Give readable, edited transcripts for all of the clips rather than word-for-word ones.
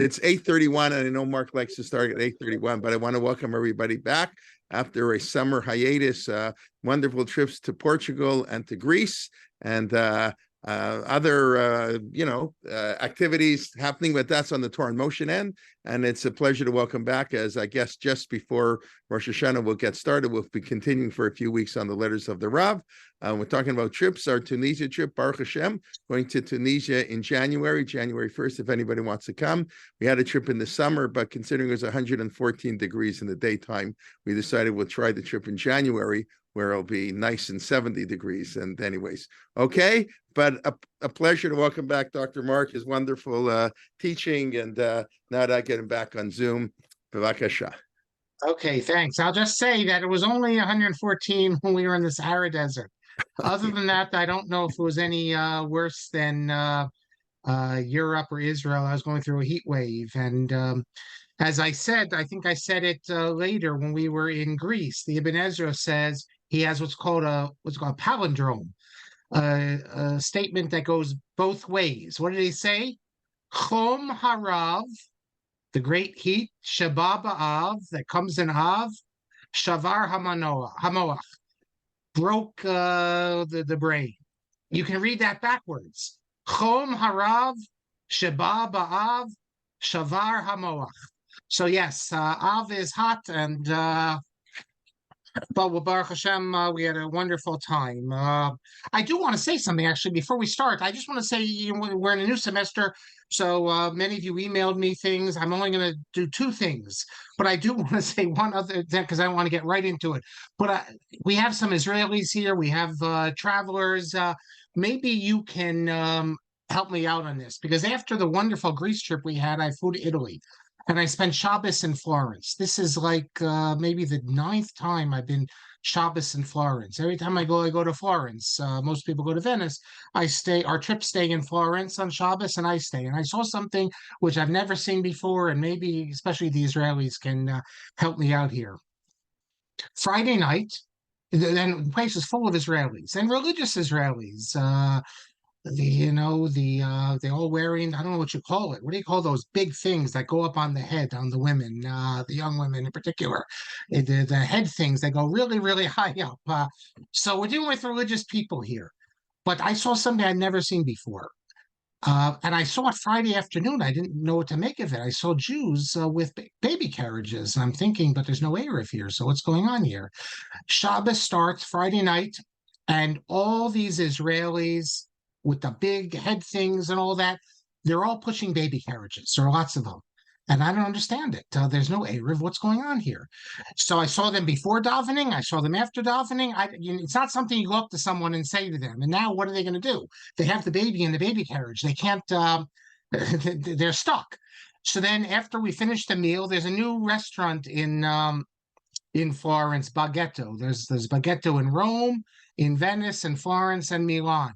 It's 8:31, and I know Marc likes to start at 8:31, but I want to welcome everybody back after a summer hiatus. Wonderful trips to Portugal and to Greece, and other activities happening with us on the Torah in Motion end. And it's a pleasure to welcome back, as I guess just before Rosh Hashanah we'll get started. We'll be continuing for a few weeks on the letters of the Rav. We're talking about trips. Our Tunisia trip, Baruch Hashem, going to Tunisia in January 1st, if anybody wants to come. We had a trip in the summer, but considering it was 114 degrees in the daytime, we decided we'll try the trip in January, where it'll be nice and 70 degrees. And anyways, okay, but a pleasure to welcome back Dr. Marc, his wonderful teaching, and now that I get him back on Zoom. Bavakasha. Okay, thanks. I'll just say that it was only 114 when we were in the Sahara Desert. Other than that, I don't know if it was any worse than Europe or Israel. I was going through a heat wave. And as I said, I think I said it later when we were in Greece, the Ibn Ezra says he has what's called a palindrome, a statement that goes both ways. What did he say? Chom harav, the great heat, Sheba ba'av, that comes in Av, Shavar hamoach, broke the brain. You can read that backwards. Chom harav, Sheba ba'av, Shavar hamoach. So yes, Av is hot, and but with Baruch Hashem, we had a wonderful time. I do want to say something, actually, before we start. I just want to say, we're in a new semester, so many of you emailed me things. I'm only going to do two things, but I do want to say one other thing because I want to get right into it. But we have some Israelis here. We have travelers. Maybe you can help me out on this, because after the wonderful Greece trip we had, I flew to Italy. And I spent Shabbos in Florence. This is like maybe the 9th time I've been Shabbos in Florence. Every time I go to Florence. Most people go to Venice. Our trips stay in Florence on Shabbos, and I stay. And I saw something which I've never seen before, and maybe especially the Israelis can help me out here. Friday night, then the place is full of Israelis and religious Israelis. They all wearing, I don't know what you call it. What do you call those big things that go up on the head on the women, the young women in particular? The head things that go really, really high up. So we're dealing with religious people here. But I saw something I'd never seen before. And I saw it Friday afternoon. I didn't know what to make of it. I saw Jews with baby carriages. And I'm thinking, but there's no Erev here. So what's going on here? Shabbos starts Friday night, and all these Israelis with the big head things and all that, they're all pushing baby carriages. There are lots of them. And I don't understand it. There's no Erev. What's going on here? So I saw them before davening. I saw them after davening. It's not something you go up to someone and say to them. And now what are they going to do? They have the baby in the baby carriage. They can't, they're stuck. So then after we finish the meal, there's a new restaurant in Florence, Baghetto. There's Baghetto in Rome, in Venice, and Florence, and Milan.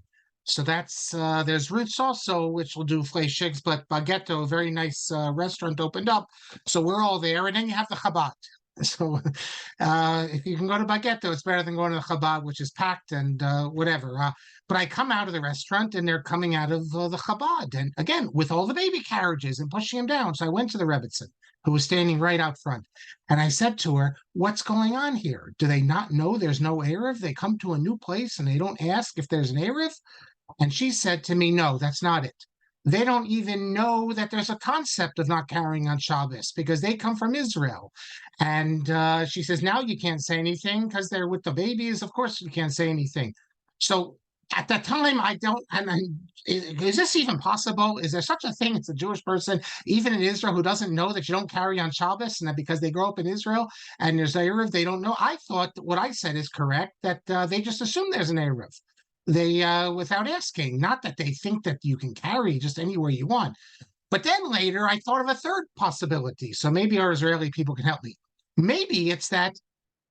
So that's there's Roots also, which will do fleischiks, but Baghetto, a very nice restaurant, opened up. So we're all there, and then you have the Chabad. So if you can go to Baghetto, it's better than going to the Chabad, which is packed and whatever. But I come out of the restaurant, and they're coming out of the Chabad, and again with all the baby carriages and pushing them down. So I went to the Rebbitzin, who was standing right out front, and I said to her, "What's going on here? Do they not know there's no Erev? They come to a new place and they don't ask if there's an Erev?" And she said to me, "No, that's not it. They don't even know that there's a concept of not carrying on Shabbos because they come from Israel." And she says, "Now you can't say anything because they're with the babies. Of course you can't say anything." So at that time, is this even possible? Is there such a thing as a Jewish person, even in Israel, who doesn't know that you don't carry on Shabbos, and that because they grow up in Israel and there's Erev, they don't know? I thought that what I said is correct, that they just assume there's an Erev. They without asking, not that they think that you can carry just anywhere you want. But then later I thought of a third possibility. So maybe our Israeli people can help me. Maybe it's that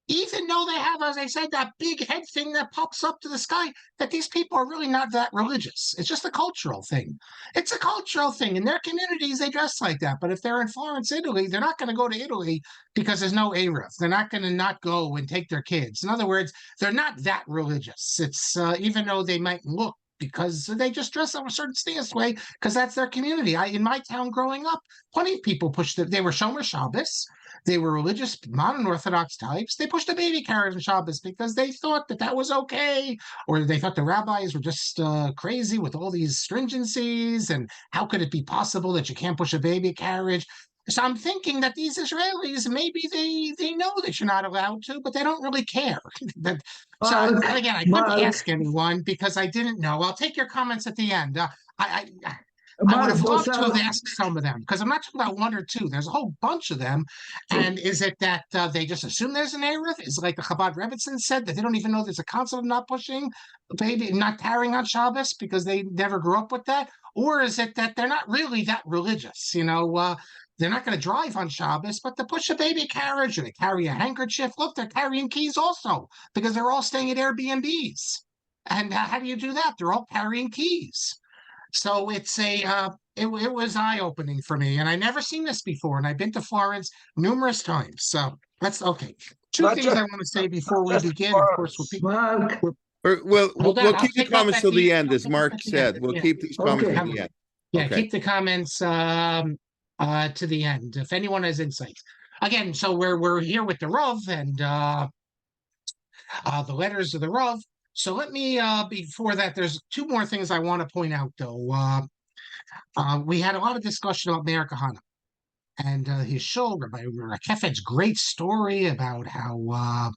even though they have, as I said, that big head thing that pops up to the sky, that these people are really not that religious. It's just a cultural thing. It's a cultural thing. In their communities, they dress like that. But if they're in Florence, Italy, they're not going to go to Italy because there's no Erev. They're not going to not go and take their kids. In other words, they're not that religious. It's even though they might look because they just dress up a certain stance way because that's their community. In my town growing up, plenty of people they were Shomer Shabbos. They were religious, modern Orthodox types. They pushed a baby carriage on Shabbos because they thought that was okay, or they thought the rabbis were just crazy with all these stringencies, and how could it be possible that you can't push a baby carriage? So I'm thinking that these Israelis, maybe they know that you're not allowed to, but they don't really care. And again, I couldn't Mark, ask anyone because I didn't know. I'll take your comments at the end. I would Mark, have those loved to have are asked some of them because I'm not talking about one or two. There's a whole bunch of them. And is it that they just assume there's an eruv? Is it like the Chabad Rebbetzin said that they don't even know there's a concept of not pushing the baby, not carrying on Shabbos because they never grew up with that? Or is it that they're not really that religious? They're not going to drive on Shabbos, but to push a baby carriage or they carry a handkerchief. Look, they're carrying keys also because they're all staying at Airbnbs. And how do you do that? They're all carrying keys. So it was eye opening for me, and I never seen this before. And I've been to Florence numerous times. So that's okay. Two not things just I want to say before we just begin. Of course, Florence. Mark, We'll hold on. I'll keep the pick up comments at till the the end, I'll as pick up Mark at the said. end. We'll Yeah, keep these comments okay. to the end. yeah. Okay. Keep the comments to the end if anyone has insights. Again, so we're here with the Rav and the letters of the Rav. So let me before that, there's two more things I want to point out though. We had a lot of discussion about Meir Kahana and his show, Rabbi Kefet's great story about how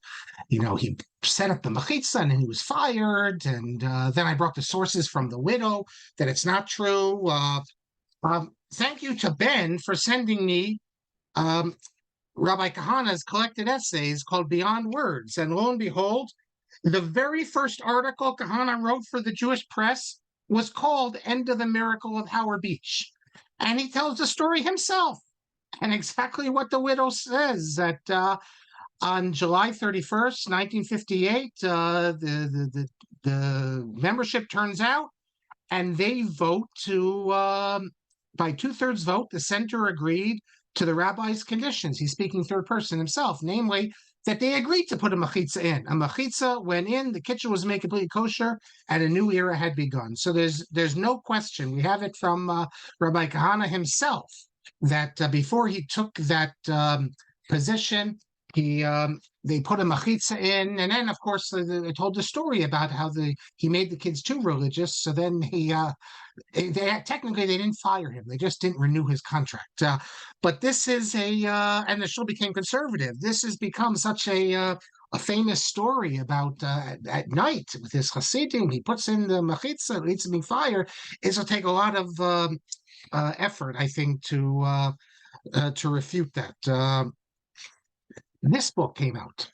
he set up the mechitza and he was fired, and then I brought the sources from the widow that it's not true. Thank you to Ben for sending me Rabbi Kahana's collected essays called Beyond Words, and lo and behold, the very first article Kahana wrote for the Jewish press was called End of the Miracle of Howard Beach. And he tells the story himself and exactly what the widow says that on July 31st, 1958, the membership turns out and they vote to, by 2/3 vote, the center agreed to the rabbi's conditions. He's speaking third person himself, namely that they agreed to put a mechitza in. A mechitza went in, the kitchen was made completely kosher, and a new era had begun. So there's no question. We have it from Rabbi Kahana himself that before he took that position, they put a mechitza in, and then of course they told the story about how he made the kids too religious. So then technically they didn't fire him; they just didn't renew his contract. But this is and the show became conservative. This has become such a famous story about at night with his Hasidim. He puts in the mechitza, it leads to being fired. It'll take a lot of effort, I think, to refute that. This book came out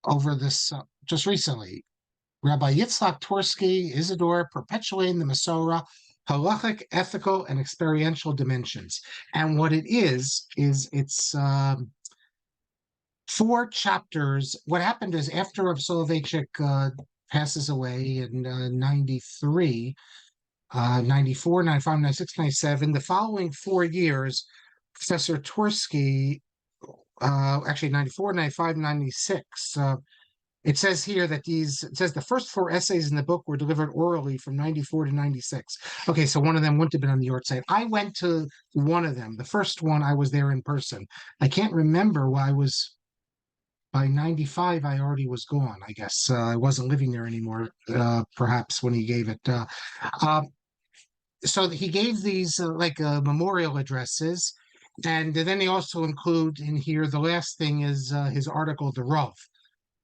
over this just recently. Rabbi Yitzhak Twersky, Isidore, Perpetuating the Masorah, Halachic, Ethical, and Experiential Dimensions. And what it is it's 4 chapters. What happened is after Soloveitchik passes away in 93, 94, 95, 96, 97, the following 4 years, Professor Twersky, actually 94, 95, 96, it says here that it says the first 4 essays in the book were delivered orally from 94 to 96. Okay, so one of them wouldn't have been on the York side. I went to one of them. The first one, I was there in person. I can't remember why by 95, I already was gone, I guess. I wasn't living there anymore, perhaps, when he gave it. So he gave these memorial addresses. And then they also include in here, the last thing is his article, The Rav,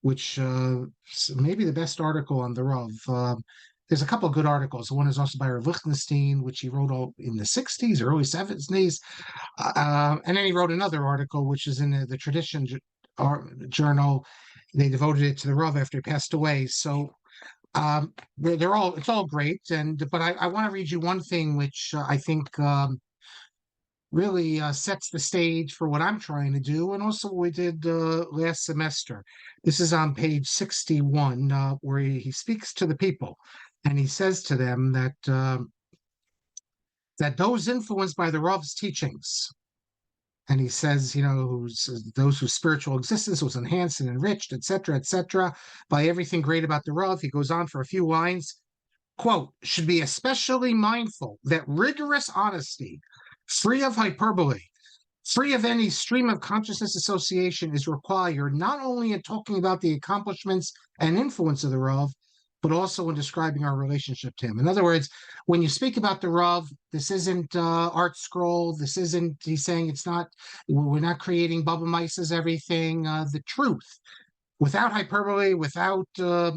which may be the best article on the Rav. There's a couple of good articles. One is also by Rav Lichtenstein, which he wrote all in the 60s, early 70s. And then he wrote another article, which is in the Tradition Journal. They devoted it to the Rav after he passed away. So it's all great. But I want to read you one thing, which I think really sets the stage for what I'm trying to do, and also what we did last semester. This is on page 61, where he speaks to the people, and he says to them that those influenced by the Rav's teachings, and he says, those whose spiritual existence was enhanced and enriched, etc., by everything great about the Rav. He goes on for a few lines. quote, should be especially mindful that rigorous honesty, free of hyperbole, free of any stream of consciousness association is required not only in talking about the accomplishments and influence of the Rav, but also in describing our relationship to him. In other words, when you speak about the Rav, this isn't art scroll. This isn't, he's saying it's not, we're not creating Bubba Mice as everything. The truth, without hyperbole, without, a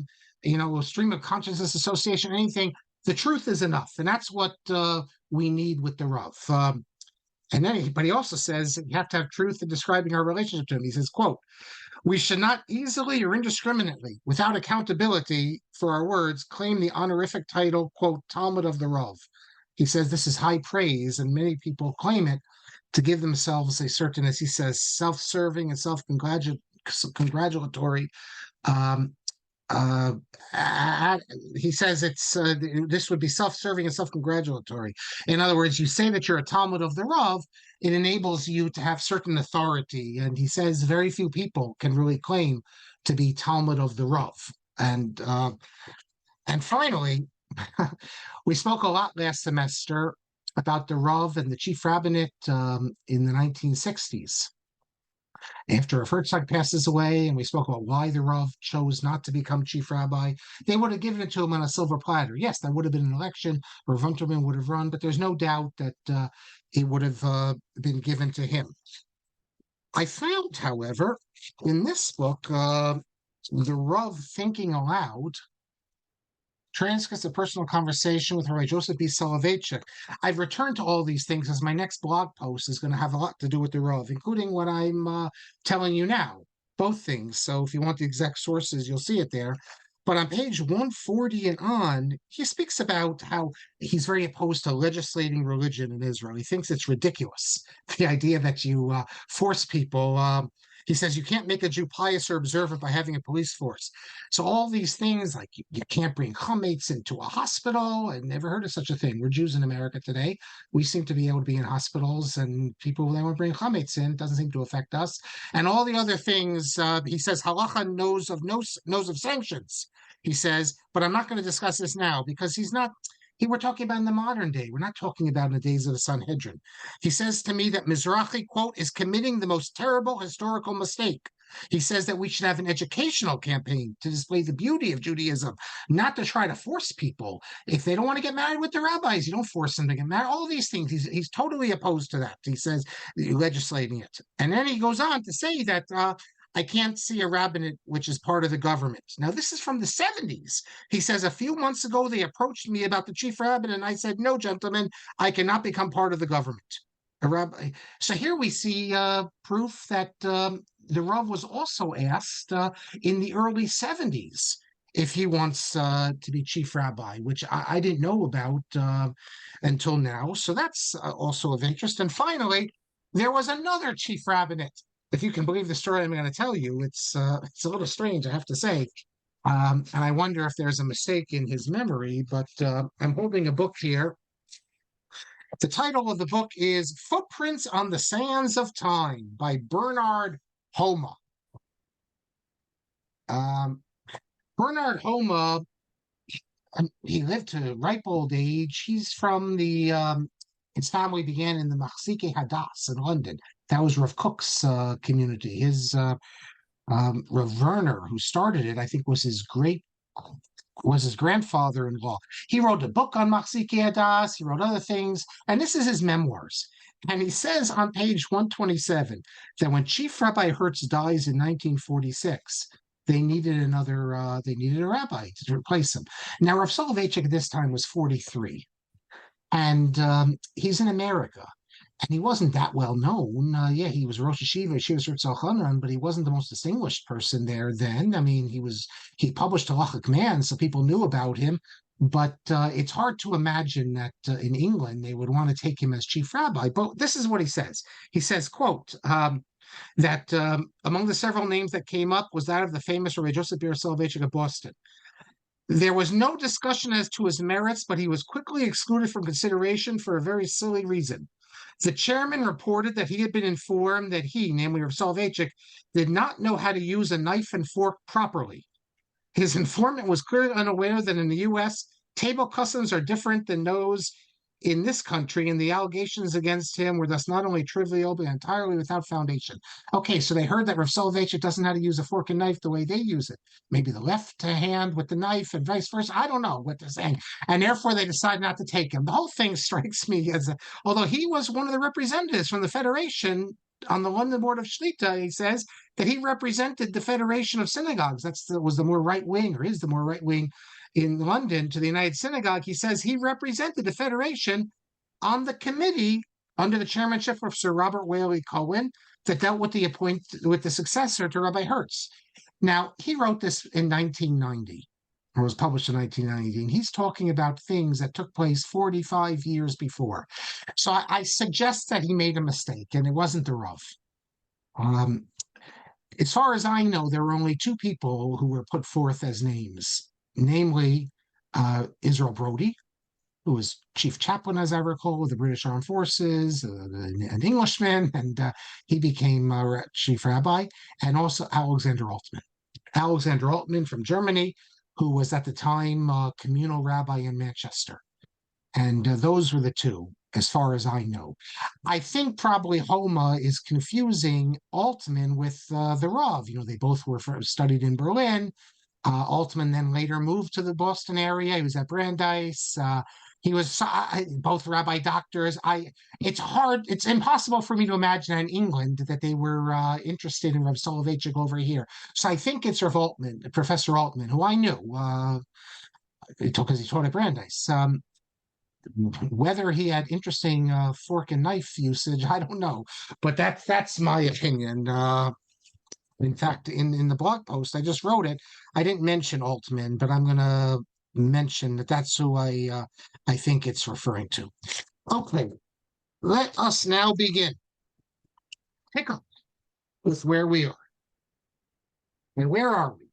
stream of consciousness association, anything, the truth is enough. And that's what we need with the Rav. But he also says you have to have truth in describing our relationship to him. He says, quote, we should not easily or indiscriminately, without accountability for our words, claim the honorific title, quote, Talmud of the Rav. He says this is high praise, and many people claim it to give themselves a certain, as he says, self-serving and self-congratulatory uh, he says this would be self-serving and self-congratulatory. In other words, you say that you're a Talmud of the Rav, it enables you to have certain authority. And he says very few people can really claim to be Talmud of the Rav. And finally, we spoke a lot last semester about the Rav and the chief rabbinate in the 1960s. After Soloveitchik passes away, and we spoke about why the Rav chose not to become chief rabbi, they would have given it to him on a silver platter. Yes, that would have been an election where Vunterman would have run, but there's no doubt that it would have been given to him. I found, however, in this book, the Rav Thinking Aloud, transcripts of personal conversation with Rabbi Joseph B. Soloveitchik. I've returned to all these things as my next blog post is going to have a lot to do with the Rav, including what I'm telling you now, both things. So if you want the exact sources, you'll see it there. But on page 140 and on, he speaks about how he's very opposed to legislating religion in Israel. He thinks it's ridiculous, the idea that you force people. He says you can't make a Jew pious or observant by having a police force. So all these things, like you can't bring chametz into a hospital. I've never heard of such a thing. We're Jews in America today. We seem to be able to be in hospitals, and people, they won't bring chametz in. It doesn't seem to affect us. And all the other things, he says, halakhah knows of sanctions. He says, but I'm not going to discuss this now because we're talking about in the modern day. We're not talking about in the days of the Sanhedrin. He says to me that Mizrahi, quote, is committing the most terrible historical mistake. He says that we should have an educational campaign to display the beauty of Judaism, not to try to force people. If they don't want to get married with the rabbis, you don't force them to get married. All these things, he's totally opposed to that. He says, legislating it. And then he goes on to say that I can't see a rabbinate which is part of the government. Now, this is from the 70s. He says, a few months ago, they approached me about the chief rabbinate, and I said, no, gentlemen, I cannot become part of the government. A rabbi. So here we see proof that the Rav was also asked in the early 70s if he wants to be chief rabbi, which I didn't know about until now. So that's also of interest. And finally, there was another chief rabbinate. If you can believe the story I'm going to tell you, it's a little strange, I have to say. And I wonder if there's a mistake in his memory, but I'm holding a book here. The title of the book is Footprints on the Sands of Time by Bernard Homa. Bernard Homa, he lived to ripe old age. He's from his family began in the Machzikei Hadass in London. That was Rav Kook's community. His Rav Werner, who started it, I think was his grandfather-in-law. He wrote a book on Machzikei Hadass. He wrote other things, and this is his memoirs. And he says on page 127 that when Chief Rabbi Hertz dies in 1946, they needed a rabbi to replace him. Now, Rav Soloveitchik at this time was 43, and he's in America. And he wasn't that well known. He was Rosh Yeshiva, Yeshiva, but he wasn't the most distinguished person there then. I mean, he published halachic man, so people knew about him. But it's hard to imagine that in England they would want to take him as chief rabbi. But this is what he says. He says, quote, that among the several names that came up was that of the famous Rabbi Joseph B. Soloveitchik of Boston. There was no discussion as to his merits, but he was quickly excluded from consideration for a very silly reason. The chairman reported that he had been informed that he, namely Rav Soloveitchik, did not know how to use a knife and fork properly. His informant was clearly unaware that in the U.S., table customs are different than those in this country, and the allegations against him were thus not only trivial, but entirely without foundation. Okay, so they heard that Rav Soloveitchik doesn't know how to use a fork and knife the way they use it. Maybe the left hand with the knife and vice versa. I don't know what they're saying. And therefore, they decide not to take him. The whole thing strikes me as, although he was one of the representatives from the Federation on the London Board of Shechita, he says that he represented the Federation of Synagogues. Was the more right wing, or is the more right wing in London to the United Synagogue. He says he represented the Federation on the committee under the chairmanship of Sir Robert Whaley Cohen that dealt with the successor to Rabbi Hertz. Now, he wrote this in 1990, or was published in 1990, and he's talking about things that took place 45 years before. So I suggest that he made a mistake, and it wasn't the Rav. As far as I know, there were only two people who were put forth as names, namely Israel Brody, who was chief chaplain, as I recall, of the British Armed Forces, an Englishman, and he became chief rabbi, and also Alexander Altman. Alexander Altman from Germany, who was at the time communal rabbi in Manchester. And those were the two, as far as I know. I think probably Homa is confusing Altman with the Rav. They both were studied in Berlin. Altman then later moved to the Boston area. He was at Brandeis. He was both rabbi doctors. It's impossible for me to imagine in England that they were interested in Rav Soloveitchik over here. So I think it's Rav Altman, Professor Altman, who I knew because he taught at Brandeis. Whether he had interesting fork and knife usage, I don't know, but that's my opinion. In fact, in the blog post, I just wrote it. I didn't mention Altman, but I'm going to mention that's who I think it's referring to. Okay, let us now begin. Pick up with where we are. And where are we?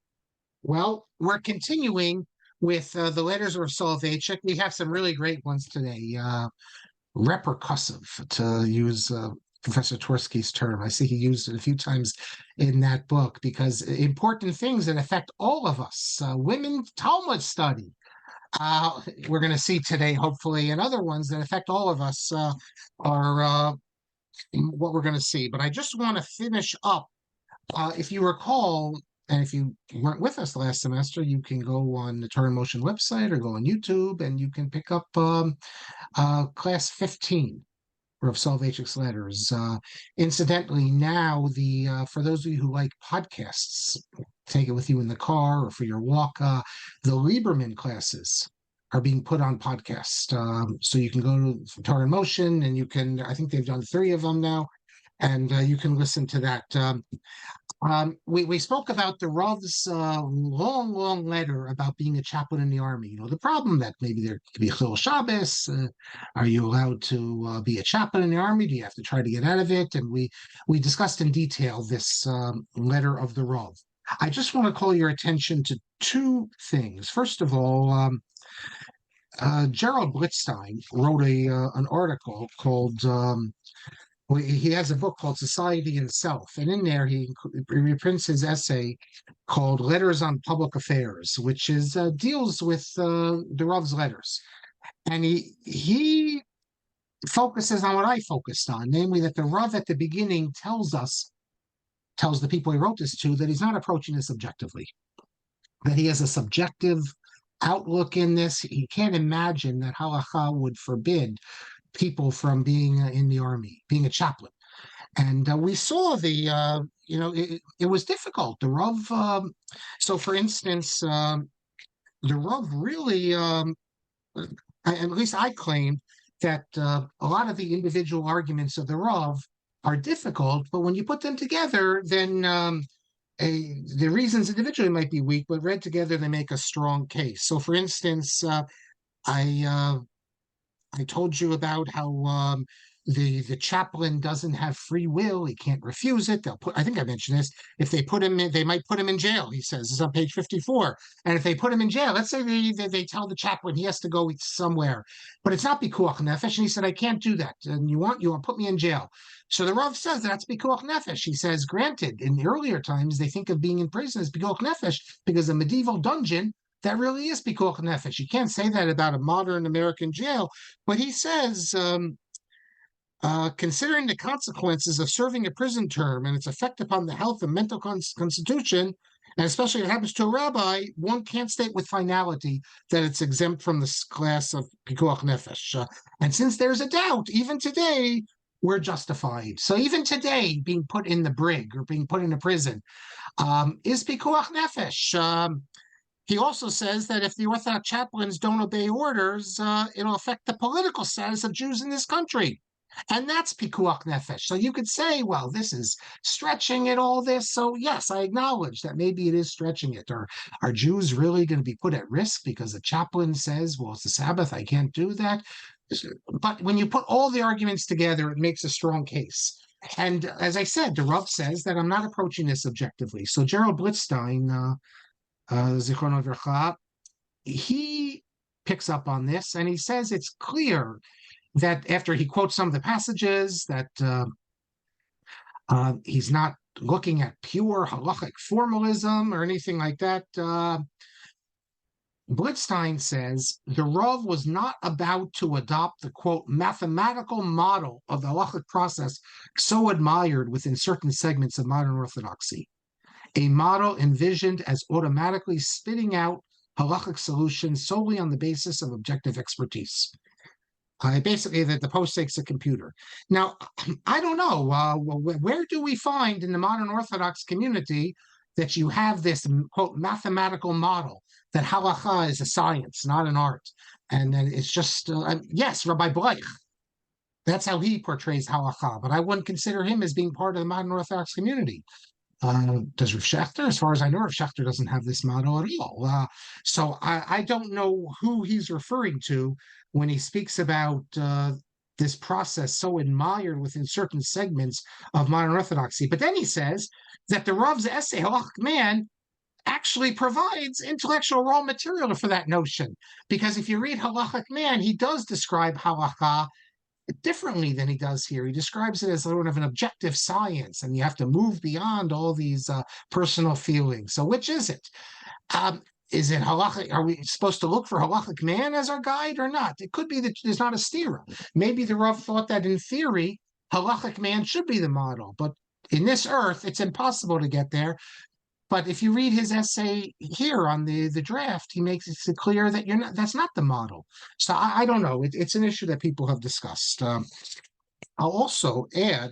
Well, we're continuing with the letters of Soloveitchik. We have some really great ones today. Repercussive, to use Professor Tversky's term. I see he used it a few times in that book, because important things that affect all of us. Women Talmud study. We're going to see today, hopefully, and other ones that affect all of us are what we're going to see. But I just want to finish up. If you recall, and if you weren't with us last semester, you can go on the Torah in Motion website or go on YouTube, and you can pick up class 15 of Soloveitchik's letters. Incidentally, now for those of you who like podcasts, take it with you in the car or for your walk, the Lieberman classes are being put on podcast. So you can go to Torah in Motion, and you can, I think they've done 3 of them now, and you can listen to that. We spoke about the Rav's long letter about being a chaplain in the army. The problem that maybe there could be a Chil Shabbos. Are you allowed to be a chaplain in the army? Do you have to try to get out of it? And we discussed in detail this letter of the Rav. I just want to call your attention to 2 things. First of all, Gerald Blitzstein wrote an article called he has a book called Society and Self, and in there he reprints his essay called Letters on Public Affairs, which deals with the Rav's letters. And he focuses on what I focused on, namely that the Rav at the beginning tells the people he wrote this to, that he's not approaching this objectively, that he has a subjective outlook in this. He can't imagine that halakhah would forbid people from being in the army, being a chaplain. And we saw it was difficult. The Rav, so for instance, the Rav really, at least I claimed that a lot of the individual arguments of the Rav are difficult, but when you put them together, then the reasons individually might be weak, but read together, they make a strong case. So for instance, I told you about how the chaplain doesn't have free will. He can't refuse it. I think I mentioned this. If they put him in, they might put him in jail, he says. It's on page 54. And if they put him in jail, let's say they tell the chaplain he has to go somewhere, but it's not pikuach nefesh. And he said, I can't do that. And you want to put me in jail. So the Rav says that's pikuach nefesh. He says, granted, in the earlier times, they think of being in prison as pikuach nefesh because a medieval dungeon that really is pikuach nefesh. You can't say that about a modern American jail, but he says, considering the consequences of serving a prison term and its effect upon the health and mental constitution, and especially if it happens to a rabbi, one can't state with finality that it's exempt from this class of pikuach nefesh. And since there's a doubt, even today, we're justified. So even today, being put in the brig or being put in a prison is pikuach nefesh. He also says that if the Orthodox chaplains don't obey orders, it'll affect the political status of Jews in this country. And that's pikuach nefesh. So you could say, well, this is stretching it, all this. So yes, I acknowledge that maybe it is stretching it. Or are Jews really going to be put at risk because the chaplain says, well, it's the Sabbath, I can't do that? But when you put all the arguments together, it makes a strong case. And as I said, the Rav says that I'm not approaching this objectively. So Gerald Blitzstein, Zichrono Livracha, he picks up on this and he says it's clear that after he quotes some of the passages that he's not looking at pure halachic formalism or anything like that. Blitzstein says the Rav was not about to adopt the, quote, mathematical model of the halachic process so admired within certain segments of modern orthodoxy, a model envisioned as automatically spitting out halachic solutions solely on the basis of objective expertise. Basically, that the post takes a computer. Now, I don't know, where do we find in the modern Orthodox community that you have this, quote, mathematical model that halakhah is a science, not an art? And then it's just, yes, Rabbi Bleich, that's how he portrays halakhah, but I wouldn't consider him as being part of the modern Orthodox community. Does Rav Shechter? As far as I know, Rav Shechter doesn't have this model at all. So I don't know who he's referring to when he speaks about this process so admired within certain segments of modern orthodoxy. But then he says that the Rav's essay, Halachic Man, actually provides intellectual raw material for that notion. Because if you read Halachic Man, he does describe halakha differently than he does here. He describes it as sort of an objective science, and you have to move beyond all these personal feelings. So which is it? Is it halachic? Are we supposed to look for halachic man as our guide or not? It could be that there's not a stira. Maybe the Rav thought that in theory, halachic man should be the model, but in this earth, it's impossible to get there. But if you read his essay here on the draft, he makes it clear that that's not the model. So I don't know. It's an issue that people have discussed. I'll also add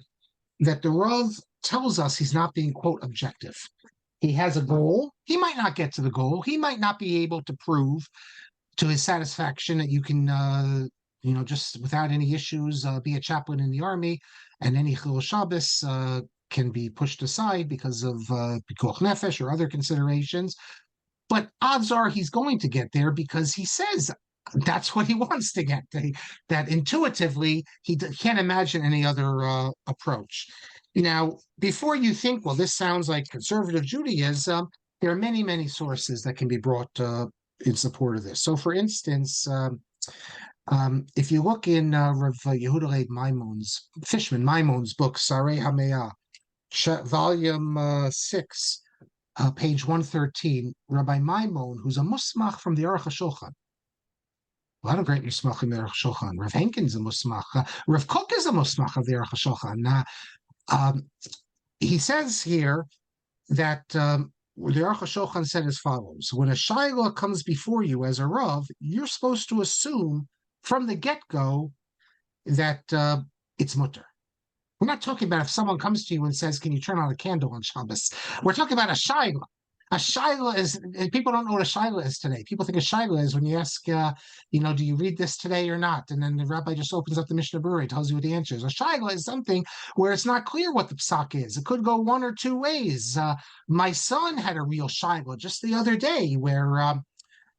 that the Rav tells us he's not being, quote, objective. He has a goal. He might not get to the goal. He might not be able to prove to his satisfaction that you can, just without any issues, be a chaplain in the army, and any Chilul Shabbos can be pushed aside because of pikuach nefesh or other considerations. But odds are he's going to get there because he says that's what he wants to get. That intuitively he can't imagine any other approach. Now, before you think, well, this sounds like conservative Judaism, there are many, many sources that can be brought in support of this. So, for instance, if you look in Rav Yehuda Leib Fishman Maimon's book, Sarei HaMeah, volume 6, page 113, Rabbi Maimon, who's a musmach from the Aruch HaShulchan. A lot of great musmach in the Aruch HaShulchan. Rav Henkin's a musmach. Rav Kook is a musmach of the Aruch HaShulchan. He says here that the Aruch HaShulchan said as follows: when a shayla comes before you as a Rav, you're supposed to assume from the get-go that it's mutter. We're not talking about if someone comes to you and says, can you turn on a candle on Shabbos? We're talking about a shayla. A shayla is, people don't know what a shayla is today. People think a shayla is when you ask, do you read this today or not? And then the rabbi just opens up the Mishnah Berurah, tells you what the answer is. A shayla is something where it's not clear what the psak is. It could go one or two ways. My son had a real shayla just the other day where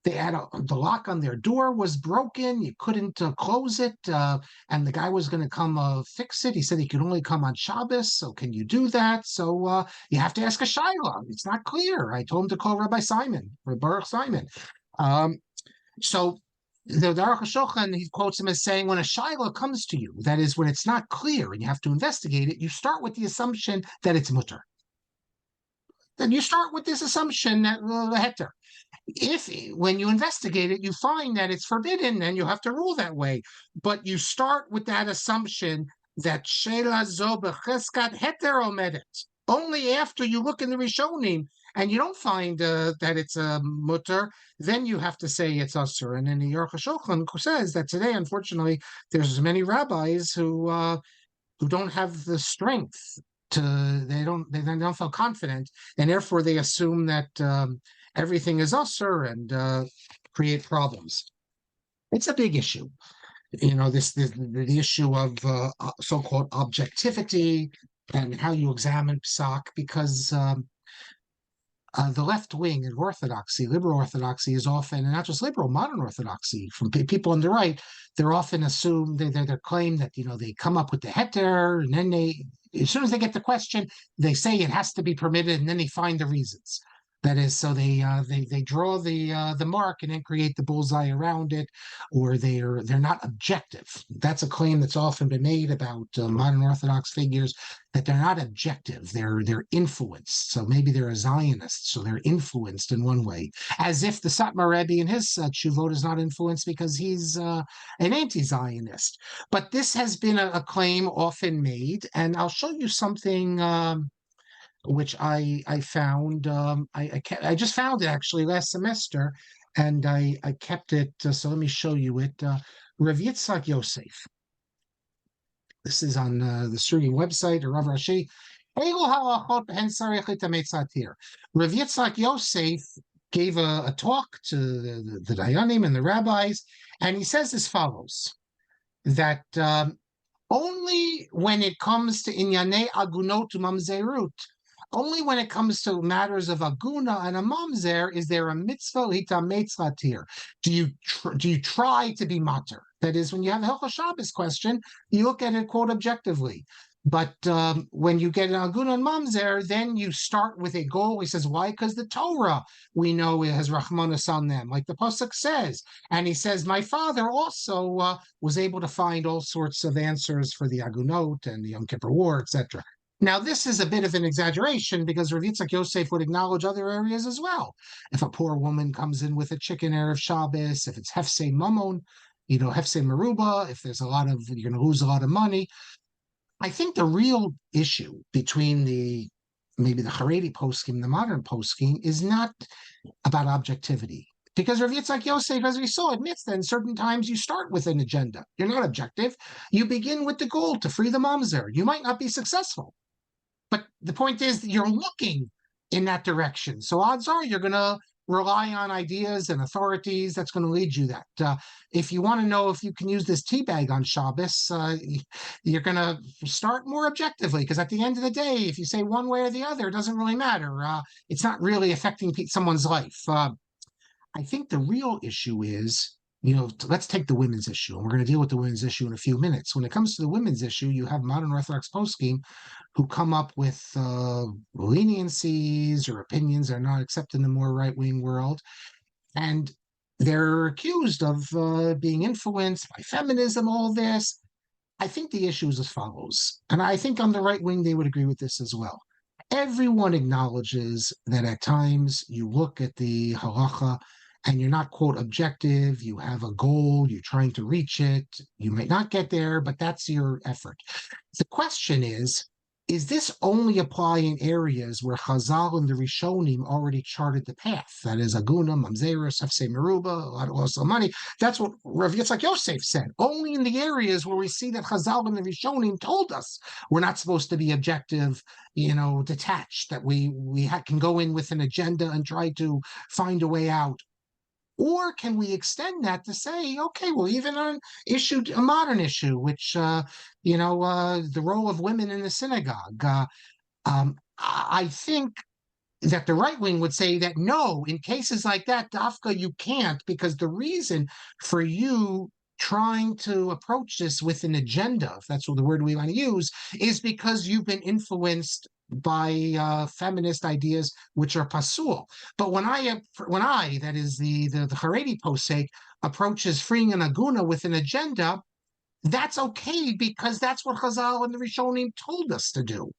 they had the lock on their door was broken. You couldn't close it, and the guy was going to come fix it. He said he could only come on Shabbos. So can you do that? So you have to ask a shayla. It's not clear. I told him to call Rabbi Baruch Simon. So the Aruch HaShulchan, he quotes him as saying, when a shayla comes to you, that is when it's not clear and you have to investigate it, you start with the assumption that it's mutter. then you start with this assumption that the heter. If when you investigate it, you find that it's forbidden, then you have to rule that way. But you start with that assumption that Shela zo b'cheskat heter omedet. Only after you look in the Rishonim and you don't find that it's a mutter, then you have to say it's usher. And then the Aruch HaShulchan says that today, unfortunately, there's many rabbis who don't have the strength they don't feel confident, and therefore they assume that everything is usher and create problems. It's a big issue, the issue of so-called objectivity and how you examine psak, because the left wing in Orthodoxy, liberal Orthodoxy, is often, and not just liberal, modern Orthodoxy, from people on the right, they're often assumed, they're claim that, they come up with the heter, and then as soon as they get the question, they say it has to be permitted, and then they find the reasons. That is, so they draw the mark and then create the bullseye around it, or they're not objective. That's a claim that's often been made about modern Orthodox figures, that they're not objective. They're influenced. So maybe they're a Zionist, so they're influenced in one way, as if the Satmar Rebbe in his tshuvot is not influenced because he's an anti-Zionist. But this has been a claim often made, and I'll show you something. Which I found. I just found it actually last semester, and I kept it. So let me show you it. Rav Yitzchak Yosef. This is on the Suri website, or Rav Rashi. Rav Yitzchak Yosef gave a talk to the Dayanim and the rabbis, and he says as follows: that only when it comes to inyanei agunot mamzerut, only when it comes to matters of aguna and a mamzer is there a mitzvah hitametzlatir. Do you try to be mater? That is, when you have a Hilchos Shabbos question, you look at it, quote, objectively. But when you get an aguna and mamzer, then you start with a goal. He says, why? Because the Torah, we know, it has rachmanos on them, like the pasuk says. And he says, my father also was able to find all sorts of answers for the agunot and the Yom Kippur War, etc. Now, this is a bit of an exaggeration, because Rav Yitzchak Yosef would acknowledge other areas as well. If a poor woman comes in with a chicken erev Shabbos, if it's hefsei mamon, hefsei meruba, if there's you're going to lose a lot of money. I think the real issue between maybe the Haredi poskim, the modern poskim, is not about objectivity. Because Rav Yitzchak Yosef, as we saw, admits that in certain times you start with an agenda. You're not objective. You begin with the goal to free the mamzer. You might not be successful, but the point is that you're looking in that direction. So odds are you're going to rely on ideas and authorities that's going to lead you that. If you want to know if you can use this tea bag on Shabbos, you're going to start more objectively, because at the end of the day, if you say one way or the other, it doesn't really matter. It's not really affecting someone's life. I think the real issue is, let's take the women's issue, and we're going to deal with the women's issue in a few minutes. When it comes to the women's issue, you have modern Orthodox poskim who come up with leniencies or opinions that are not accepted in the more right-wing world, and they're accused of being influenced by feminism, all this. I think the issue is as follows, and I think on the right wing they would agree with this as well. Everyone acknowledges that at times you look at the halakhah and you're not, quote, objective. You have a goal, you're trying to reach it. You may not get there, but that's your effort. The question is this only apply in areas where Chazal and the Rishonim already charted the path? That is, aguna, mamzerus, hefsei meruba, a lot of loss of money. That's what Rav Yitzchak Yosef said. Only in the areas where we see that Chazal and the Rishonim told us we're not supposed to be objective, detached, that we can go in with an agenda and try to find a way out. Or can we extend that to say, okay, well, even on a modern issue, which, the role of women in the synagogue, I think that the right wing would say that no, in cases like that, Dafka, you can't, because the reason for you trying to approach this with an agenda, if that's the word we want to use, is because you've been influenced by feminist ideas, which are pasul. But when I, that is the Haredi posek, approaches freeing an aguna with an agenda, that's okay because that's what Chazal and the Rishonim told us to do.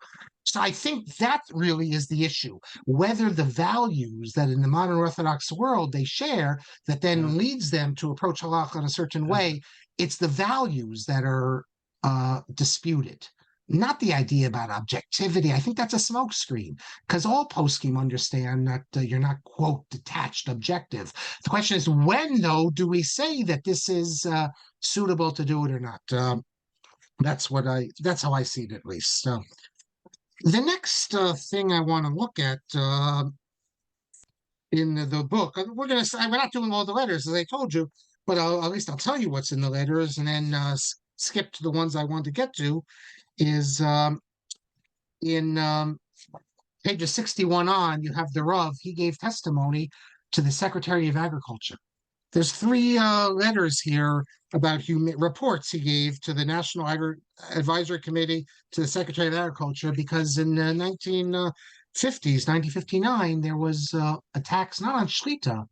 So I think that really is the issue. Whether the values that in the modern Orthodox world they share that then leads them to approach halacha in a certain way, it's the values that are disputed, not the idea about objectivity. I think that's a smokescreen because all poskim understand that you're not, quote, detached objective. The question is, when, though, do we say that this is suitable to do it or not? That's how I see it, at least. The next thing I want to look at in the book, we're not doing all the letters as I told you, but at least I'll tell you what's in the letters and then skip to the ones I want to get to. Is in pages 61 on, you have the Rav. He gave testimony to the Secretary of Agriculture. There's three letters here about reports he gave to the National Advisory Committee to the Secretary of Agriculture because in the 1950s, 1959, there was a tax not on shechita,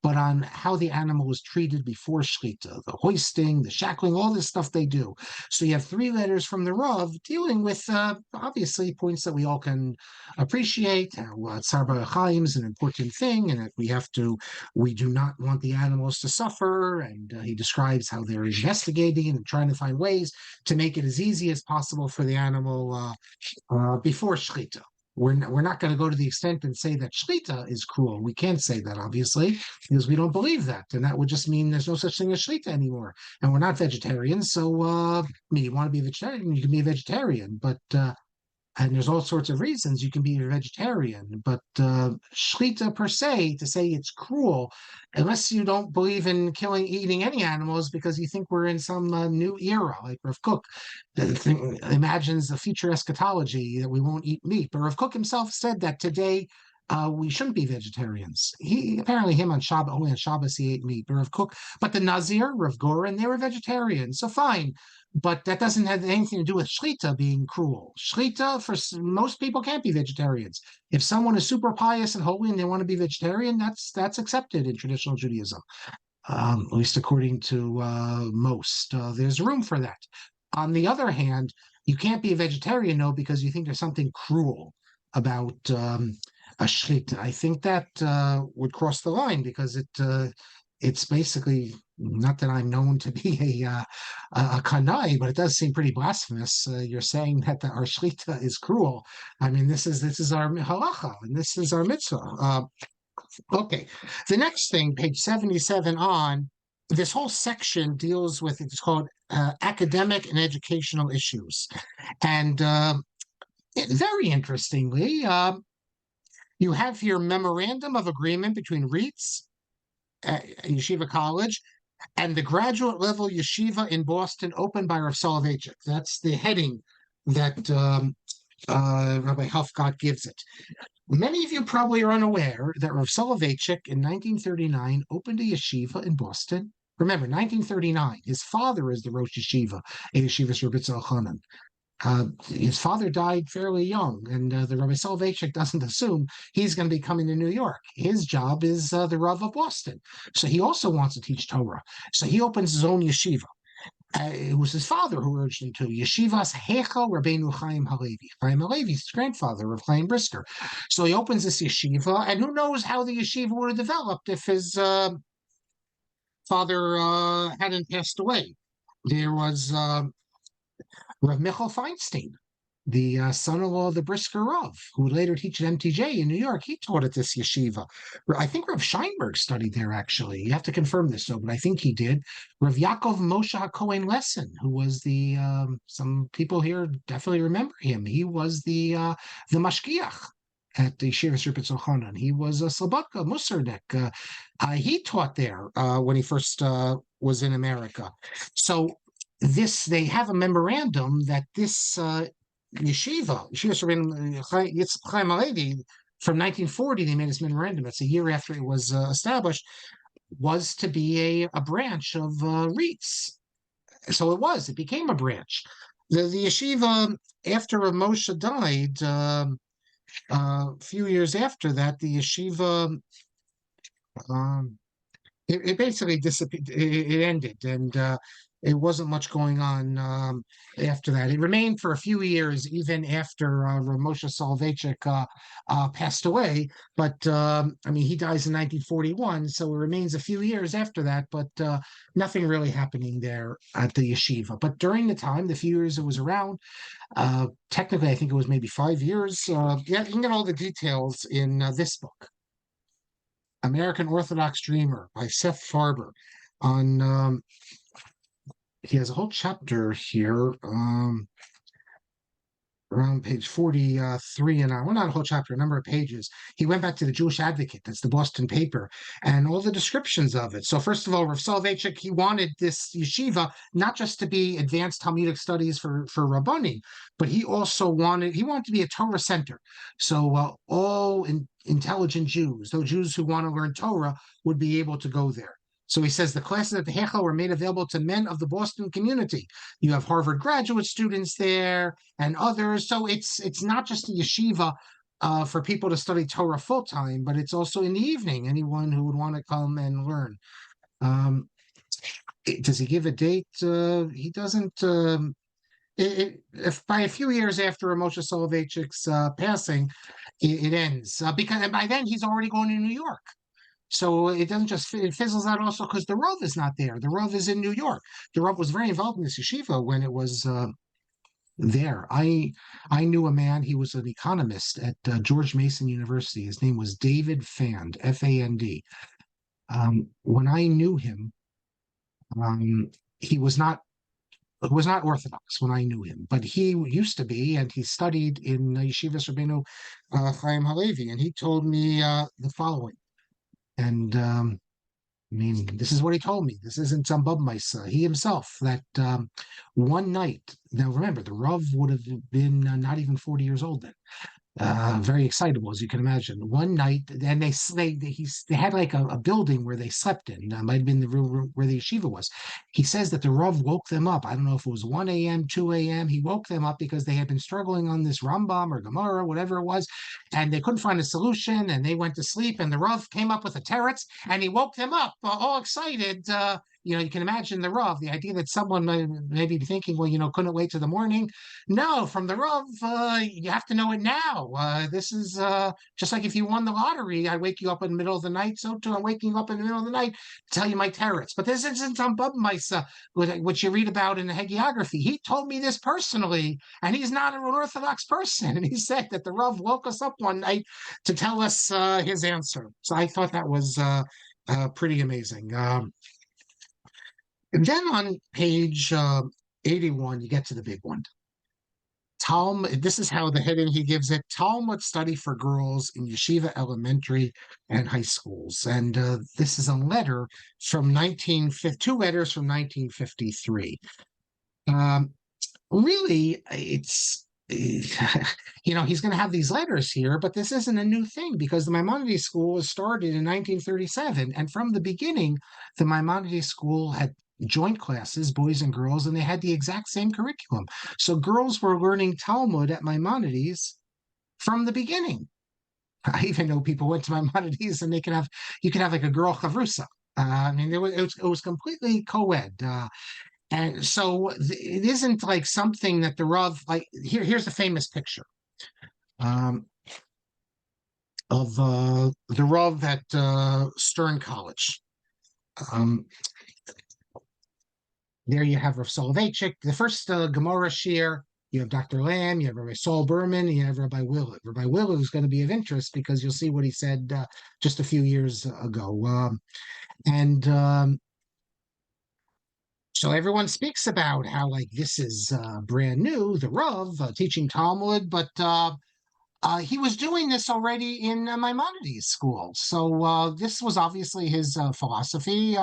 but on how the animal was treated before shechita, the hoisting, the shackling, all this stuff they do. So you have three letters from the Rav dealing with, obviously, points that we all can appreciate. Tzar B'Chaim is an important thing, and that we do not want the animals to suffer. And he describes how they're investigating and trying to find ways to make it as easy as possible for the animal before shechita. We're not going to go to the extent and say that shechita is cruel. We can't say that, obviously, because we don't believe that. And that would just mean there's no such thing as shechita anymore. And we're not vegetarians. So, I mean, you want to be a vegetarian, you can be a vegetarian. But, and there's all sorts of reasons you can be a vegetarian. But shechita per se, to say it's cruel, unless you don't believe in eating any animals because you think we're in some new era, like Rav Kook imagines the future eschatology that we won't eat meat. But Rav Kook himself said that today we shouldn't be vegetarians. Apparently him on Shabbat, only on Shabbos he ate meat. But Rav Kook, but the Nazir, Rav Goren, they were vegetarians. So fine. But that doesn't have anything to do with shechita being cruel. Shechita, for most people, can't be vegetarians. If someone is super pious and holy and they want to be vegetarian, that's accepted in traditional Judaism, at least according to most. There's room for that. On the other hand, you can't be a vegetarian, though, because you think there's something cruel about a shechita. I think that would cross the line because it's basically, not that I'm known to be a kanai, but it does seem pretty blasphemous. You're saying that our shechita is cruel. I mean, this is our halakhah, and this is our mitzvah. Okay, the next thing, page 77 on, this whole section deals with, it's called academic and educational issues. And very interestingly, you have here memorandum of agreement between REITs, Yeshiva College, and the graduate level yeshiva in Boston opened by Rav Soloveitchik. That's the heading that Rabbi Hufgott gives it. Many of you probably are unaware that Rav Soloveitchik in 1939 opened a yeshiva in Boston. Remember, 1939, his father is the Rosh Yeshiva, a Yeshiva Rabbi Hanan. His father died fairly young, and the Rabbi Soloveitchik doesn't assume he's going to be coming to New York. His job is the Rav of Boston. So he also wants to teach Torah. So he opens his own yeshiva. It was his father who urged him to. Yeshivas Heichal Rabbeinu Chaim Halevi. Chaim Halevi's grandfather of Chaim Brisker. So he opens this yeshiva, and who knows how the yeshiva would have developed if his father hadn't passed away. There was Rav Michal Feinstein, the son-in-law of the Brisker Rav, who would later teach at MTJ in New York. He taught at this yeshiva. I think Rav Scheinberg studied there, actually. You have to confirm this, though, but I think he did. Rav Yaakov Moshe HaKohen Lesson, who was the, some people here definitely remember him. He was the mashgiach at the Yeshiva Rabbi Hanan. He was a Slobodka, Musarnik. He taught there when he first was in America. So they have a memorandum that this Yeshiva Chaim Halevi, from 1940, they made this memorandum. That's a year after it was established, was to be a branch of REITs. So it became a branch. The yeshiva, after Moshe died, a few years after that, the yeshiva, it basically disappeared. It ended, and it wasn't much going on after that. It remained for a few years, even after Moshe Soloveitchik passed away. But I mean, he dies in 1941, so it remains a few years after that. But nothing really happening there at the yeshiva. But during the time, the few years it was around, technically, I think it was maybe 5 years. Yeah, you can get all the details in this book, American Orthodox Dreamer by Seth Farber. On he has a whole chapter here. Around page 43 and well, not a whole chapter, a number of pages. He went back to the Jewish Advocate, that's the Boston paper, and all the descriptions of it. So first of all, Rav Soloveitchik, he wanted this yeshiva not just to be advanced Talmudic studies for Rabbanim, but he wanted to be a Torah center. So all intelligent Jews, those Jews who want to learn Torah, would be able to go there. So he says the classes at the Hechel were made available to men of the Boston community. You have Harvard graduate students there and others. So it's not just a yeshiva for people to study Torah full time, but it's also in the evening. Anyone who would want to come and learn. Does he give a date? He doesn't. If by a few years after Moshe Soloveitchik's passing, it ends because by then he's already going to New York. So it doesn't just it fizzles out also because the Rav is not there. The Rav is in New York. The Rav was very involved in this yeshiva when it was there. I knew a man. He was an economist at George Mason University. His name was David Fand, F-A-N-D. When I knew him, he was not Orthodox when I knew him, but he used to be, and he studied in Yeshivas Rabbeinu Chaim Halevi, and he told me the following. And I mean, this is what he told me. This isn't some bubmeister. He himself, that one night, now remember, the Rav would have been not even 40 years old then. Very excitable, as you can imagine. One night, and they had like a building where they slept in. That might have been the room where the yeshiva was. He says that the Rav woke them up. I don't know if it was 1 a.m., 2 a.m. He woke them up because they had been struggling on this Rambam or Gemara, whatever it was, and they couldn't find a solution, and they went to sleep, and the Rav came up with a teretz, and he woke them up, all excited. You can imagine the Rav, the idea that someone may be thinking, well, couldn't wait till the morning. No, from the Rav, you have to know it now. This is just like if you won the lottery, I wake you up in the middle of the night. So too, I'm waking you up in the middle of the night to tell you my teretz. But this isn't on Bubmeister, which you read about in the hagiography. He told me this personally, and he's not an Orthodox person. And he said that the Rav woke us up one night to tell us his answer. So I thought that was pretty amazing. And then on page 81, you get to the big one. Talmud, this is how the heading he gives it, Talmud study for girls in yeshiva elementary and high schools. And this is a letter from 1950, two letters from 1953. Really, it's, he's going to have these letters here, but this isn't a new thing because the Maimonides school was started in 1937. And from the beginning, the Maimonides school had joint classes, boys and girls, and they had the exact same curriculum. So girls were learning Talmud at Maimonides from the beginning. I even know people went to Maimonides and you can have like a girl chavrusa. I mean, it was completely co-ed. And so it isn't like something that the Rav, like, here's a famous picture of the Rav at Stern College. There you have Rav Soloveitchik, the first Gemara shir. You have Dr. Lamb, you have Rabbi Saul Berman, and you have Rabbi Willett. Rabbi Willett is going to be of interest because you'll see what he said just a few years ago. So everyone speaks about how like this is brand new, the Rav teaching Talmud, but he was doing this already in Maimonides school. So this was obviously his philosophy.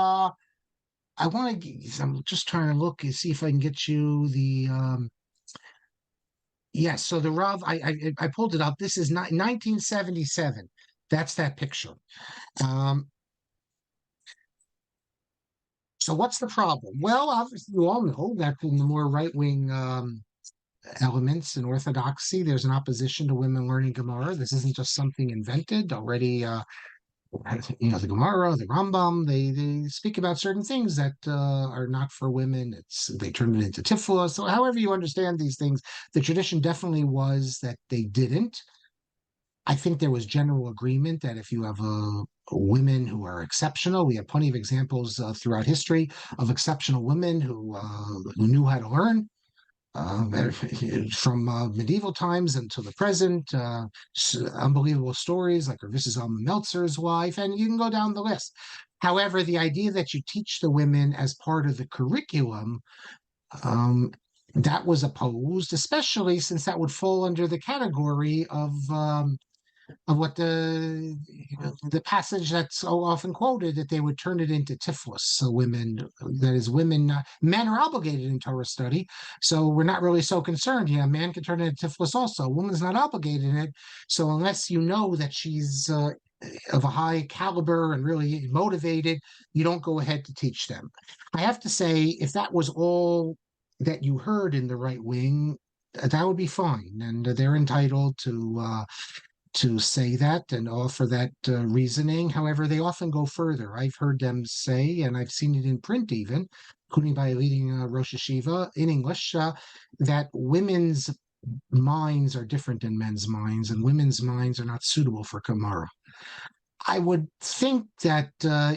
I'm just trying to look and see if I can get you the yes. So the Rav, I pulled it up. This is 1977. That's that picture. So what's the problem? Well, obviously you all know that in the more right-wing elements in Orthodoxy, there's an opposition to women learning Gemara. This isn't just something invented already. the Gemara, the Rambam, they speak about certain things that are not for women. They turn it into tifla. So however you understand these things, the tradition definitely was that they didn't. I think there was general agreement that if you have women who are exceptional, we have plenty of examples throughout history of exceptional women who knew how to learn. From medieval times until the present, unbelievable stories like Rav Zalman Meltzer's wife, and you can go down the list. However, the idea that you teach the women as part of the curriculum, that was opposed, especially since that would fall under the category of what the passage that's so often quoted, that they would turn it into tiflis. So women, that is, men are obligated in Torah study, so we're not really so concerned. Yeah, a man can turn it into tiflis also. A woman's not obligated in it, so unless you know that she's of a high caliber and really motivated, you don't go ahead to teach them. I have to say, if that was all that you heard in the right wing, that would be fine, and they're entitled to say that and offer that reasoning. However, they often go further. I've heard them say, and I've seen it in print even, including by a leading Rosh Yeshiva in English, that women's minds are different than men's minds, and women's minds are not suitable for Gemara. I would think that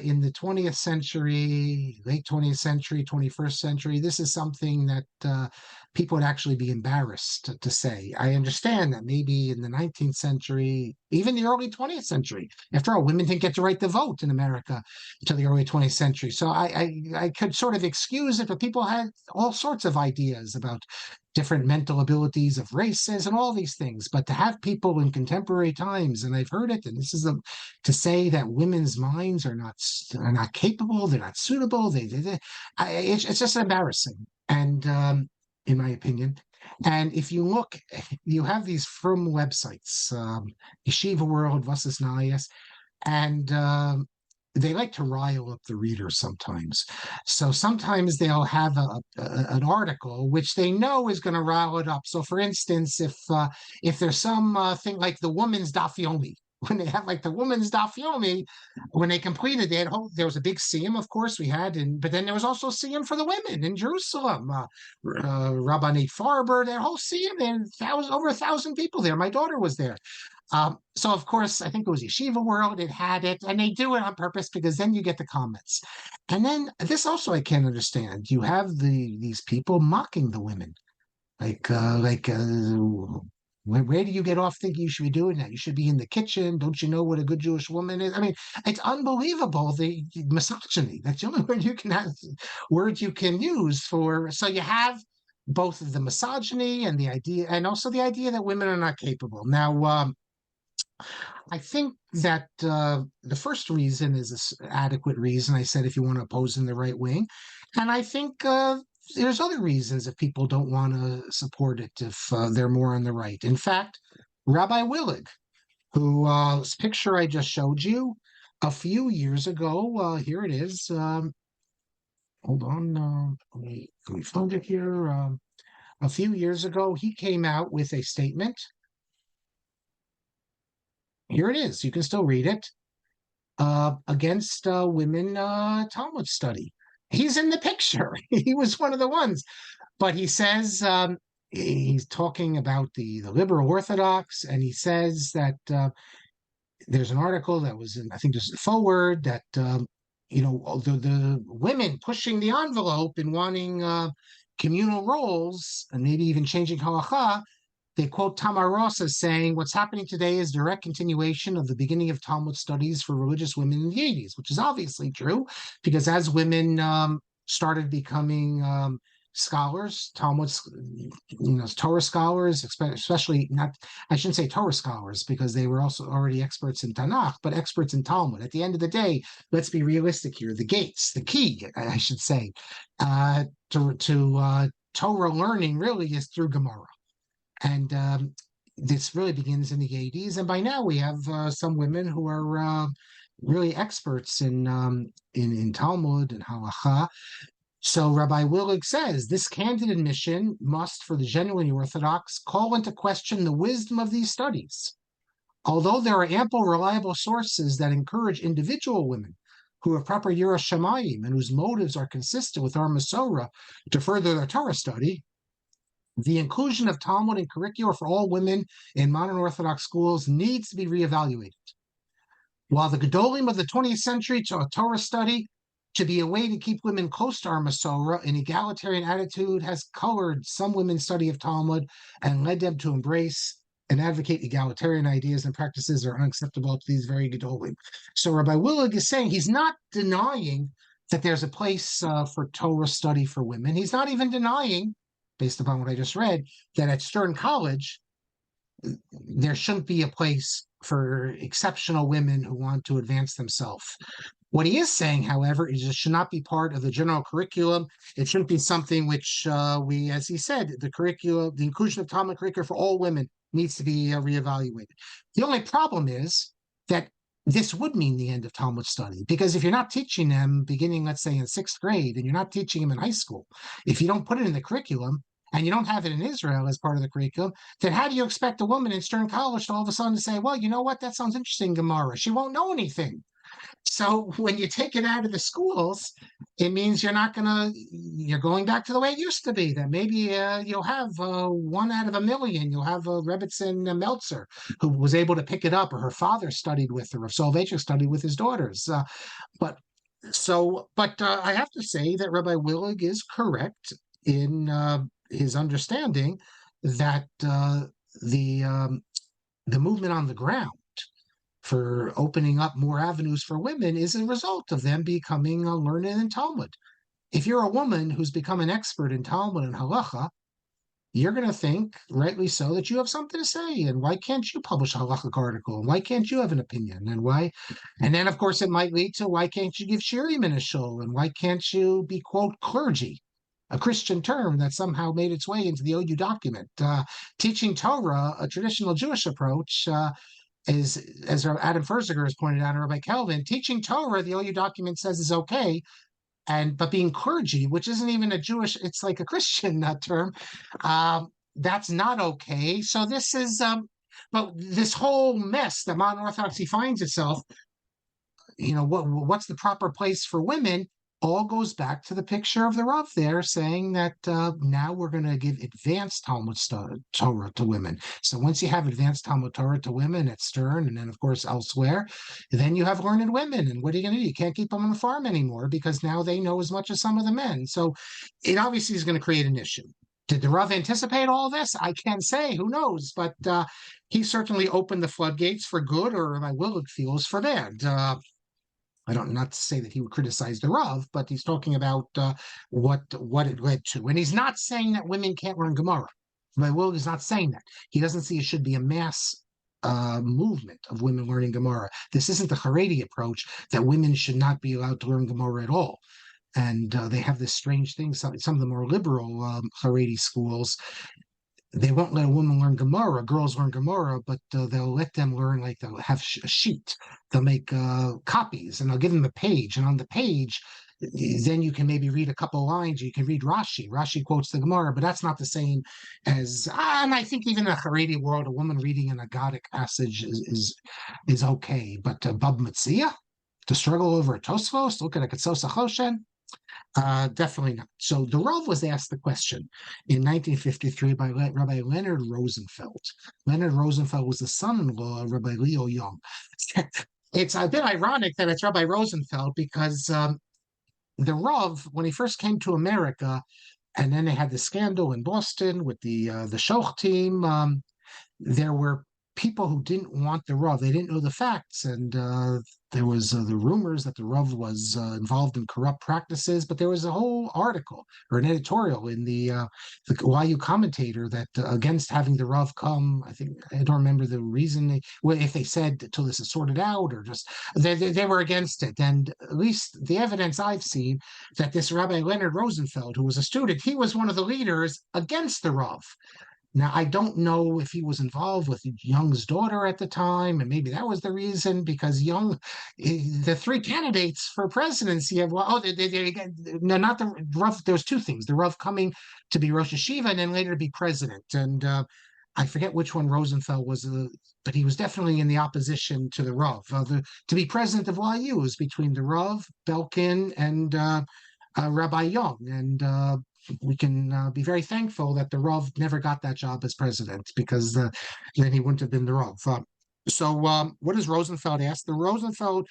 in the 20th century, late 20th century, 21st century, this is something that people would actually be embarrassed to say. I understand that maybe in the 19th century, even the early 20th century, after all, women didn't get to write the vote in America until the early 20th century. So I could sort of excuse it, but people had all sorts of ideas about different mental abilities of races and all these things. But to have people in contemporary times, and I've heard it, and this is to say that women's minds are not capable, they're not suitable, it's just embarrassing. And in my opinion, and if you look, you have these from websites, Yeshiva World, Vasas Nayas, and they like to rile up the reader sometimes. So sometimes they'll have an article which they know is going to rile it up. So for instance, if there's some thing like the woman's daf yomi, when they have like the woman's daf yomi, when they completed, there was a big siyum, of course we had, but then there was also siyum for the women in Jerusalem. Rabbi Farber, that whole siyum, and over 1,000 people there. My daughter was there. So of course, I think it was Yeshiva World, it had it, and they do it on purpose because then you get the comments. And then this also I can't understand. You have these people mocking the women. Where do you get off thinking you should be doing that? You should be in the kitchen. Don't you know what a good Jewish woman is? I mean, it's unbelievable, the misogyny. That's the only word you can use for. So you have both the misogyny and the idea, and also the idea that women are not capable. Now, I think that the first reason is an adequate reason. I said if you want to oppose in the right wing, and I think there's other reasons if people don't want to support it if they're more on the right. In fact, Rabbi Willig, whose picture I just showed you a few years ago, here it is. Hold on, let me find it here. A few years ago, he came out with a statement. Here it is. You can still read it. Against women Talmud study. He's in the picture. He was one of the ones. But he says he's talking about the liberal Orthodox, and he says that there's an article that was in, I think there's a forward that the women pushing the envelope and wanting communal roles and maybe even changing halakhah. They quote Tamar Ross as saying, what's happening today is direct continuation of the beginning of Talmud studies for religious women in the 80s, which is obviously true, because as women started becoming scholars, Talmud, Torah scholars, especially not, I shouldn't say Torah scholars, because they were also already experts in Tanakh, but experts in Talmud. At the end of the day, let's be realistic here. The gates, the key, I should say, to Torah learning really is through Gemara. And this really begins in the 80s. And by now we have some women who are really experts in Talmud and halakhah. So Rabbi Willig says, this candid admission must, for the genuinely Orthodox, call into question the wisdom of these studies. Although there are ample reliable sources that encourage individual women who have proper yiras shamayim and whose motives are consistent with our Masorah to further their Torah study, the inclusion of Talmud in curricula for all women in modern Orthodox schools needs to be reevaluated. While the Gedolim of the 20th century taught Torah study to be a way to keep women close to our Masorah, an egalitarian attitude has colored some women's study of Talmud and led them to embrace and advocate egalitarian ideas and practices that are unacceptable to these very Gedolim. So Rabbi Willig is saying he's not denying that there's a place for Torah study for women. He's not even denying, based upon what I just read, that at Stern College, there shouldn't be a place for exceptional women who want to advance themselves. What he is saying, however, is it should not be part of the general curriculum. It shouldn't be something which we, as he said, the inclusion of Talmud curricula for all women needs to be reevaluated. The only problem is that this would mean the end of Talmud study, because if you're not teaching them beginning, let's say, in 6th grade, and you're not teaching them in high school, if you don't put it in the curriculum, and you don't have it in Israel as part of the curriculum, then how do you expect a woman in Stern College to all of a sudden say, well, you know what, that sounds interesting, Gemara. She won't know anything. So when you take it out of the schools, it means you're going back to the way it used to be. That maybe you'll have 1 out of a million. You'll have Rebbetzin Meltzer, who was able to pick it up, or her father studied with her, or Soloveitchik studied with his daughters. But I have to say that Rabbi Willig is correct in his understanding that the movement on the ground for opening up more avenues for women is a result of them becoming learned in Talmud. If you're a woman who's become an expert in Talmud and halakhah, you're going to think, rightly so, that you have something to say. And why can't you publish a halachic article? And why can't you have an opinion? And why? And then, of course, it might lead to, why can't you give shirim in a shul? And why can't you be, quote, clergy? A Christian term that somehow made its way into the OU document. Teaching Torah, a traditional Jewish approach, is, as Adam Ferziger has pointed out, and Rabbi Kelvin, teaching Torah, the OU document says is okay, but being clergy, which isn't even a Jewish, it's like a Christian term, that's not okay. So this is, but this whole mess that modern Orthodoxy finds itself, what's the proper place for women, all goes back to the picture of the Rav there saying that now we're going to give advanced Talmud Torah to women. So once you have advanced Talmud Torah to women at Stern and then, of course, elsewhere, then you have learned women. And what are you going to do? You can't keep them on the farm anymore because now they know as much as some of the men. So it obviously is going to create an issue. Did the Rav anticipate all this? I can't say. Who knows? But he certainly opened the floodgates for good, or my Willig feels for bad. I don't, not to say that he would criticize the Rav, but he's talking about what it led to. And he's not saying that women can't learn Gemara. My Willig is not saying that. He doesn't see it should be a mass movement of women learning Gemara. This isn't the Haredi approach that women should not be allowed to learn Gemara at all. And they have this strange thing. Some of the more liberal Haredi schools, they won't let a woman learn Gemara, girls learn Gemara, but they'll let them learn, like they'll have a sheet. They'll make copies and they'll give them a page. And on the page, then you can maybe read a couple lines. You can read Rashi. Rashi quotes the Gemara, but that's not the same as, and I think even in the Haredi world, a woman reading an Agadic passage is okay. But Bab Metzia, to struggle over a Tosfos, look at a Ketzosa Choshen, definitely not. So the Rav was asked the question in 1953 by Rabbi Leonard Rosenfeld. Leonard Rosenfeld was the son-in-law of Rabbi Leo Young. It's a bit ironic that it's Rabbi Rosenfeld because the Rav, when he first came to America, and then they had the scandal in Boston with the Shoch team, there were people who didn't want the Rav. They didn't know the facts, and there was the rumors that the Rav was involved in corrupt practices. But there was a whole article or an editorial in the YU Commentator that against having the Rav come. I think I don't remember the reason. If they said till this is sorted out, or just they were against it. And at least the evidence I've seen that this Rabbi Leonard Rosenfeld, who was a student, he was one of the leaders against the Rav. Now, I don't know if he was involved with Young's daughter at the time, and maybe that was the reason, because Young, the 3 candidates for presidency have, not the Rav, there was 2 things, the Rav coming to be Rosh Yeshiva and then later to be president. And I forget which one Rosenfeld was, but he was definitely in the opposition to the Rav. To be president of YU was between the Rav, Belkin, and Rabbi Young. And we can be very thankful that the Rav never got that job as president, because then he wouldn't have been the Rav. What does Rosenfeld ask? The Rosenfeld,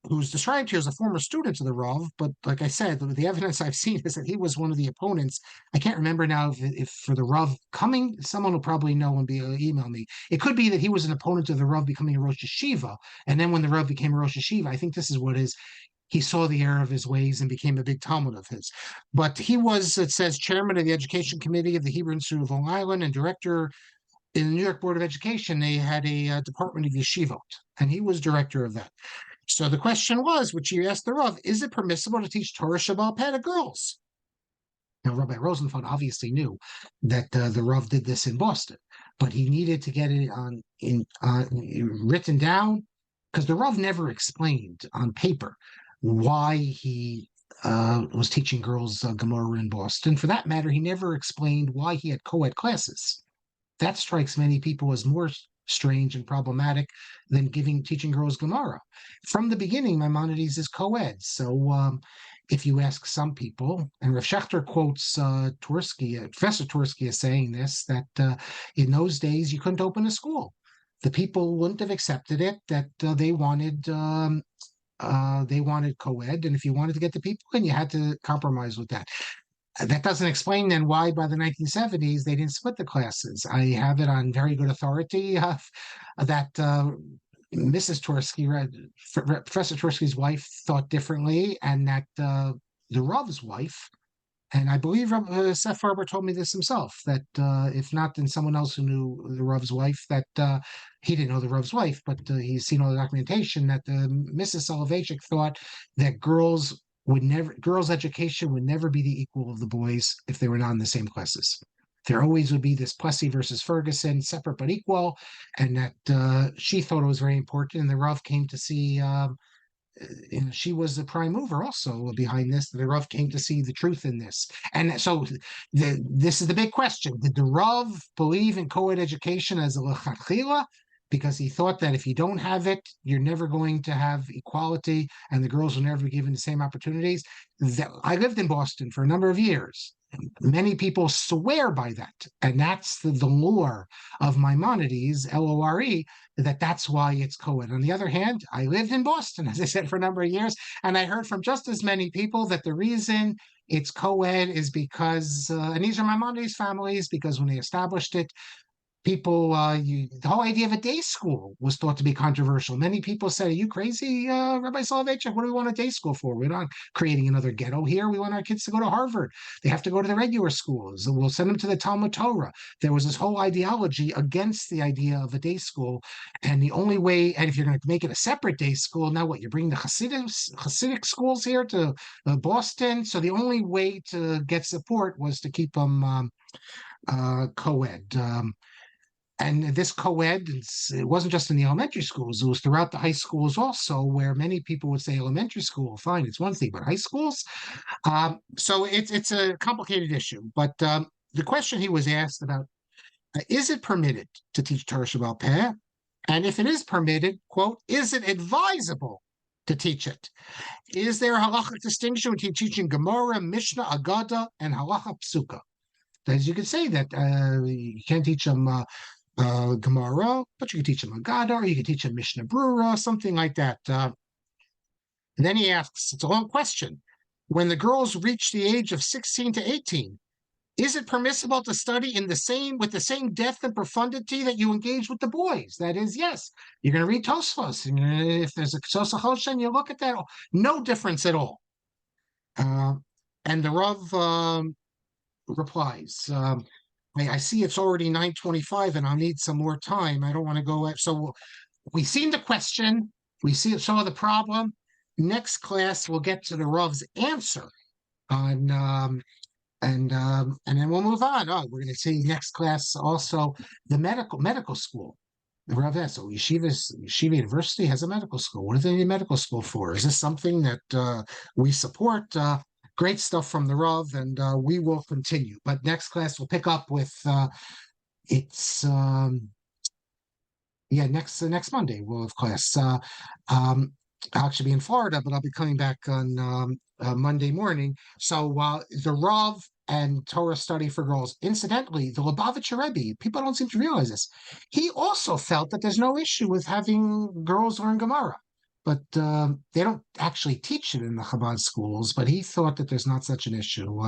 who's described here as a former student of the Rav, but like I said, the evidence I've seen is that he was one of the opponents. I can't remember now if for the Rav coming, someone will probably know and email me. It could be that he was an opponent of the Rav becoming a Rosh Yeshiva, and then when the Rav became a Rosh Yeshiva, I think this is what is. He saw the error of his ways and became a big Talmud of his. But he was, it says, chairman of the Education Committee of the Hebrew Institute of Long Island and director in the New York Board of Education. They had a department of yeshivot, and he was director of that. So the question was, which you asked the Rav, is it permissible to teach Torah Shabbat to girls? Now, Rabbi Rosenfeld obviously knew that the Rav did this in Boston, but he needed to get it written down, because the Rav never explained on paper why he was teaching girls Gemara in Boston. For that matter, he never explained why he had co-ed classes. That strikes many people as more strange and problematic than teaching girls Gemara. From the beginning, Maimonides is co-ed. So if you ask some people, and Rav Schechter quotes Professor Twersky as saying this, that in those days you couldn't open a school. The people wouldn't have accepted it, that they wanted co-ed, and if you wanted to get the people in, you had to compromise with that. That doesn't explain then why by the 1970s they didn't split the classes. I have it on very good authority that Mrs. Twersky, Professor Twersky's wife, thought differently, and that the Rav's wife, and I believe Seth Farber told me this himself, that if not, then someone else who knew the Rav's wife, that he didn't know the Rav's wife, but he's seen all the documentation, that Mrs. Soloveitchik thought that girls' education would never be the equal of the boys if they were not in the same classes. There always would be this Plessy versus Ferguson, separate but equal, and that she thought it was very important. And the Rav came to see, she was the prime mover also behind this. The Rav came to see the truth in this. And so this is the big question. Did the Rav believe in co-ed education as a halakhah? Because he thought that if you don't have it, you're never going to have equality, and the girls will never be given the same opportunities. I lived in Boston for a number of years. Many people swear by that, and that's the lore of Maimonides, Lore, that's why it's co-ed. On the other hand, I lived in Boston, as I said, for a number of years, and I heard from just as many people that the reason it's co-ed is because, and these are Maimonides families, because when they established it, people, the whole idea of a day school was thought to be controversial. Many people said, are you crazy, Rabbi Soloveitchik? What do we want a day school for? We're not creating another ghetto here. We want our kids to go to Harvard. They have to go to the regular schools. We'll send them to the Talmud Torah. There was this whole ideology against the idea of a day school. And the only way, and if you're going to make it a separate day school, now what, you bring the Hasidic schools here to Boston? So the only way to get support was to keep them co-ed. And this co-ed, it wasn't just in the elementary schools, it was throughout the high schools also, where many people would say elementary school, fine, it's one thing, but high schools? So it's a complicated issue. But the question he was asked about, is it permitted to teach Torah Shabbat Peh? And if it is permitted, quote, is it advisable to teach it? Is there a halachic distinction between teaching Gemara, Mishnah, Agada, and halacha Psuka? As you could say that you can't teach them Gemara, but you can teach them Agada, or you can teach them Mishnah Brura, something like that. And then he asks, it's a long question, when the girls reach the age of 16 to 18, is it permissible to study with the same depth and profundity that you engage with the boys? That is, yes, you're going to read Tosfos, and if there's a Ksosa Choshen, you look at that, no difference at all. And the Rav replies, I see it's already 9:25 and I'll need some more time. I don't want to go. So we've seen the question. We saw the problem. Next class, we'll get to the Rav's answer on, and then we'll move on. We're going to see next class also the medical school. The Rav has, so Yeshiva University has a medical school. What do they need a medical school for? Is this something that we support? Great stuff from the Rav, and we will continue. But next class, we'll pick up with It's yeah, next Monday we'll have class. I'll actually be in Florida, but I'll be coming back on Monday morning. So the Rav and Torah study for girls. Incidentally, the Lubavitcher Rebbe, people don't seem to realize this. He also felt that there's no issue with having girls learn Gemara, but they don't actually teach it in the Chabad schools. But he thought that there's not such an issue.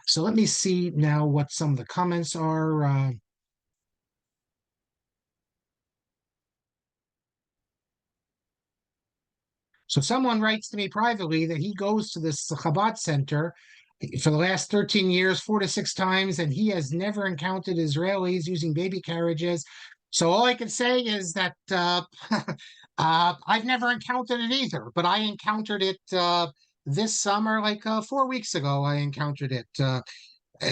So let me see now what some of the comments are. So someone writes to me privately that he goes to this Chabad center for the last 13 years, 4 to 6 times, and he has never encountered Israelis using baby carriages. So all I can say is that I've never encountered it either, but I encountered it this summer, like 4 weeks ago. I encountered it.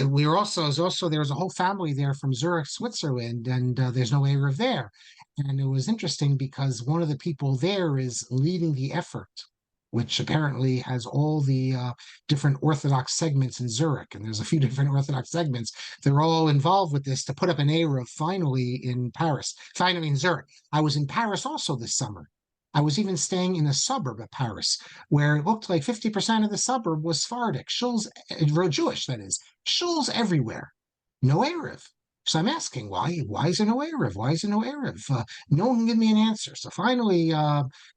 We were also there was a whole family there from Zurich, Switzerland, and there's no eruv there. And it was interesting because one of the people there is leading the effort, which apparently has all the different Orthodox segments in Zurich. And there's a few different Orthodox segments. They're all involved with this to put up an eruv finally in Paris, finally in Zurich. I was in Paris also this summer. I was even staying in a suburb of Paris where it looked like 50% of the suburb was Sephardic, shuls, Jewish, that is, shuls everywhere. No eruv. So I'm asking, why? Why is there no eruv? Why is there no eruv? No one can give me an answer. So finally,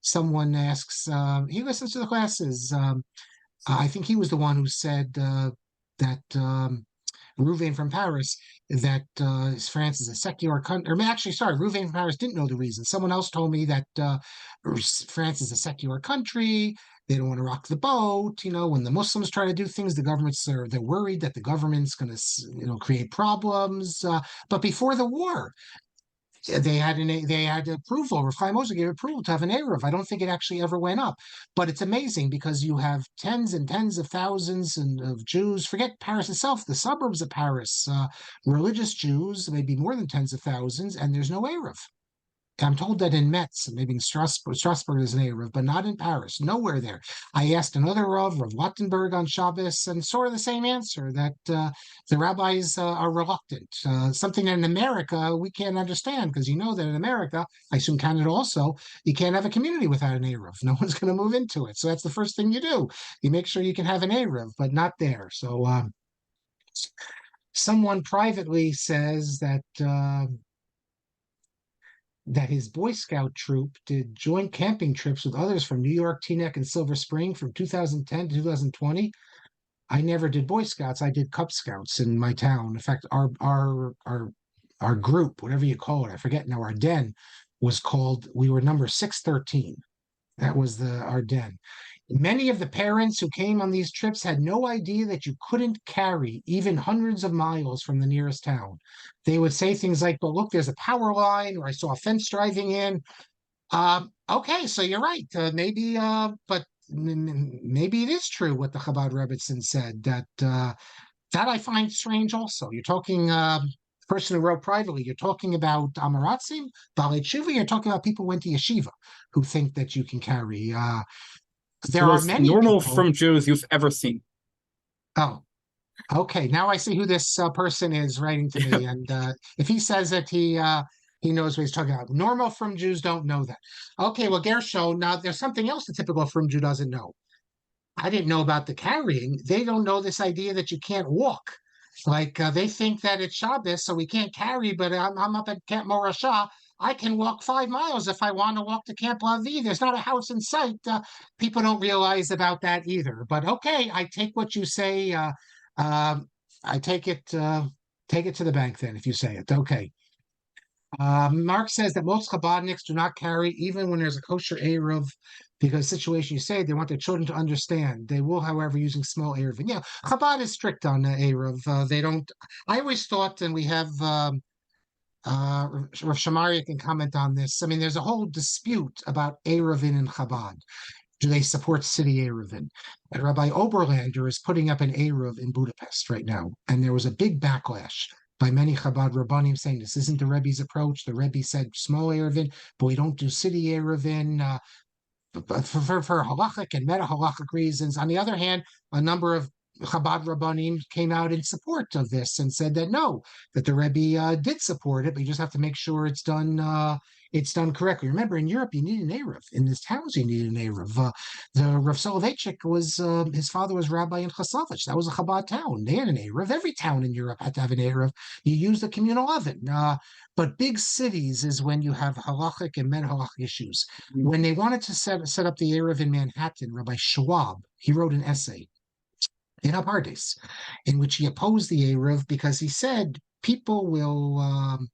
someone asks. He listens to the classes. I think he was the one who said that Rouvain from Paris, that France is a secular country. Or actually, sorry, Rouvain from Paris didn't know the reason. Someone else told me that France is a secular country. They don't want to rock the boat. When the Muslims try to do things, they're worried that the government's going to create problems. But before the war, they had approval. Rav Chaim Ozer gave approval to have an eruv. I don't think it actually ever went up, but it's amazing because you have tens and tens of thousands of Jews. Forget Paris itself, the suburbs of Paris, religious Jews, maybe more than tens of thousands, and there's no eruv. I'm told that in Metz, maybe in Strasbourg is an eruv, but not in Paris, nowhere there. I asked another Rav Wattenberg on Shabbos, and sort of the same answer, that the rabbis are reluctant. Something that in America we can't understand, because you know that in America, I assume Canada also, you can't have a community without an eruv. No one's going to move into it. So that's the first thing you do. You make sure you can have an eruv, but not there. So someone privately says that his Boy Scout troop did joint camping trips with others from New York, Teaneck, and Silver Spring from 2010 to 2020. I never did Boy Scouts. I did Cub Scouts in my town. In fact, our group, whatever you call it, I forget now, our den was called, we were number 613. That was our den. Many of the parents who came on these trips had no idea that you couldn't carry even hundreds of miles from the nearest town. They would say things like, but look, there's a power line, or I saw a fence driving in. Okay, so you're right. But maybe it is true what the Chabad Rebbetzin said, that I find strange also. You're talking person who wrote privately, you're talking about Amaratzim, Balei Tshuva, you're talking about people who went to Yeshiva who think that you can carry. There The are most many normal people. from Jews you've ever seen. Oh, okay. Now I see who this person is writing to me, and if he says that he knows what he's talking about. Normal from Jews don't know that. Okay, well, Gershon. Now there's something else the typical from Jew doesn't know. I didn't know about the carrying. They don't know this idea that you can't walk. Like they think that it's Shabbos, so we can't carry. But I'm up at Camp Morashah. I can walk 5 miles if I want to walk to Camp Lavi. There's not a house in sight. People don't realize about that either. But okay, I take what you say. I take it. Take it to the bank then, if you say it. Okay. Marc says that most Chabadniks do not carry even when there's a kosher eruv, because the situation you say, they want their children to understand. They will, however, using small eruvin. Yeah, Chabad is strict on eruv. They don't. I always thought, and we have Rav Shamaria can comment on this. I mean, there's a whole dispute about eruvin in Chabad. Do they support city eruvin? And Rabbi Oberlander is putting up an eruv in Budapest right now, and there was a big backlash by many Chabad Rabbanim saying this isn't the Rebbe's approach. The Rebbe said small eruvin, but we don't do city eruvin for halachic and meta halachic reasons. On the other hand, a number of Chabad Rabbanim came out in support of this and said that no, that the Rebbe did support it, but you just have to make sure it's done correctly. Remember, in Europe, you need an eruv. In this towns, you need an eruv. The Rav Soloveitchik was his father was rabbi in Chasavich. That was a Chabad town. They had an eruv. Every town in Europe had to have an eruv. You use the communal oven. But big cities is when you have halachic and men-halachic issues. When they wanted to set up the eruv in Manhattan, Rabbi Schwab, he wrote an essay in Apardes, in which he opposed the eruv because he said people will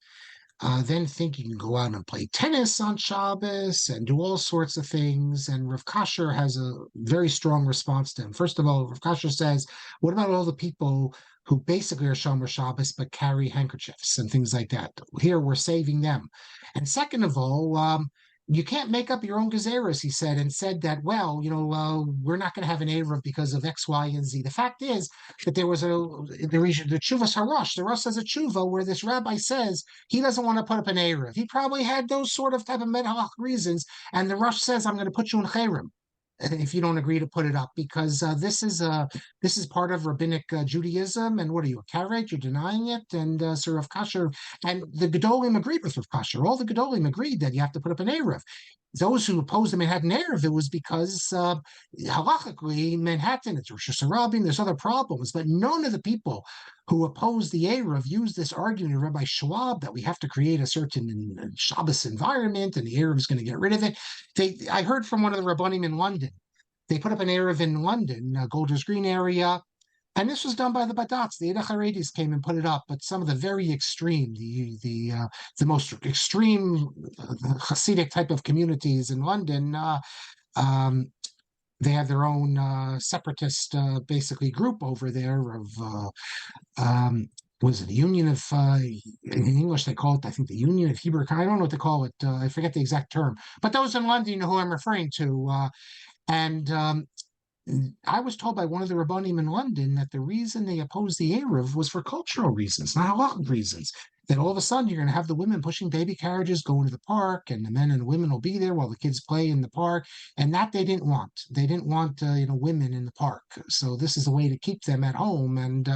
then think you can go out and play tennis on Shabbos and do all sorts of things. And Rav Kasher has a very strong response to him. First of all, Rav Kasher says, what about all the people who basically are Shomer Shabbos but carry handkerchiefs and things like that? Here, we're saving them. And second of all, you can't make up your own gezeras, he said, and said that, well, we're not going to have an eruv because of X, Y, and Z. The fact is that there was the Tshuvas Harosh. The Rosh says a tshuva where this rabbi says he doesn't want to put up an eruv. He probably had those sort of type of menhalach reasons, and the Rosh says, I'm going to put you in cherem if you don't agree to put it up, because this is part of rabbinic Judaism. And what are you, a karet? You're denying it. And so Rav Kasher and the Gedolim agreed with Rav Kasher. All the Gedolim agreed that you have to put up an eruv. Those who opposed the Manhattan eruv, it was because halachically Manhattan, it's Rosh Hashanah, there's other problems, but none of the people who opposed the eruv used this argument of Rabbi Schwab that we have to create a certain Shabbos environment and the eruv is going to get rid of it. I heard from one of the Rabbanim in London. They put up an eruv in London, Golders Green area, and this was done by the Badats. The Eidah Haredis came and put it up, but some of the very extreme, the most extreme Hasidic type of communities in London, they have their own separatist, basically, group over there of was it the Union of, in English they call it, I think, the Union of Hebrew, I don't know what they call it, I forget the exact term, but those in London, who I'm referring to, and I was told by one of the Rabbanim in London that the reason they opposed the eruv was for cultural reasons, not halachic reasons. That all of a sudden you're going to have the women pushing baby carriages going to the park, and the men and the women will be there while the kids play in the park, and that they didn't want. They didn't want women in the park. So this is a way to keep them at home, and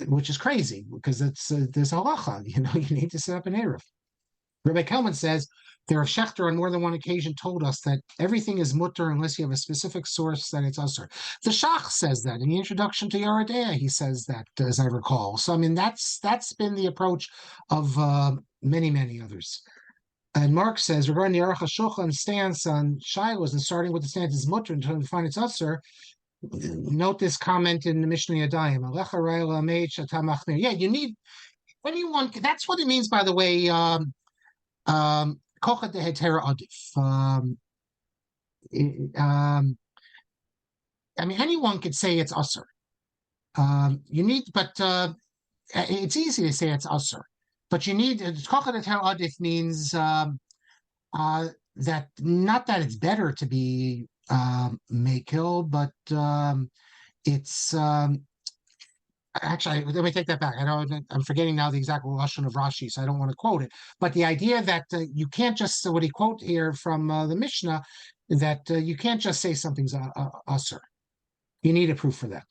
which is crazy because there's halakhah. You need to set up an eruv. Rabbi Kelman says the Rav Shechter on more than one occasion told us that everything is mutter unless you have a specific source that it's usher. The Shach says that in the introduction to Yeridea, he says that, as I recall. So I mean, that's been the approach of many, many others. And Marc says regarding the Aruch HaShulchan stance on shilos and starting with the stance is mutter until we find it's usher. Note this comment in the Mishnah Yadayim. Yeah, you need anyone. That's what it means, by the way. Kocha de hetera adif. I mean, anyone could say it's usher. You need, but it's easy to say it's usher. But you need kocha de hetera adif means that not that it's better to be mekil, but it's actually, let me take that back. I'm forgetting now the exact lashon of Rashi, so I don't want to quote it. But the idea that you can't just, what he quote here from the Mishnah, that you can't just say something's usher. You need a proof for that.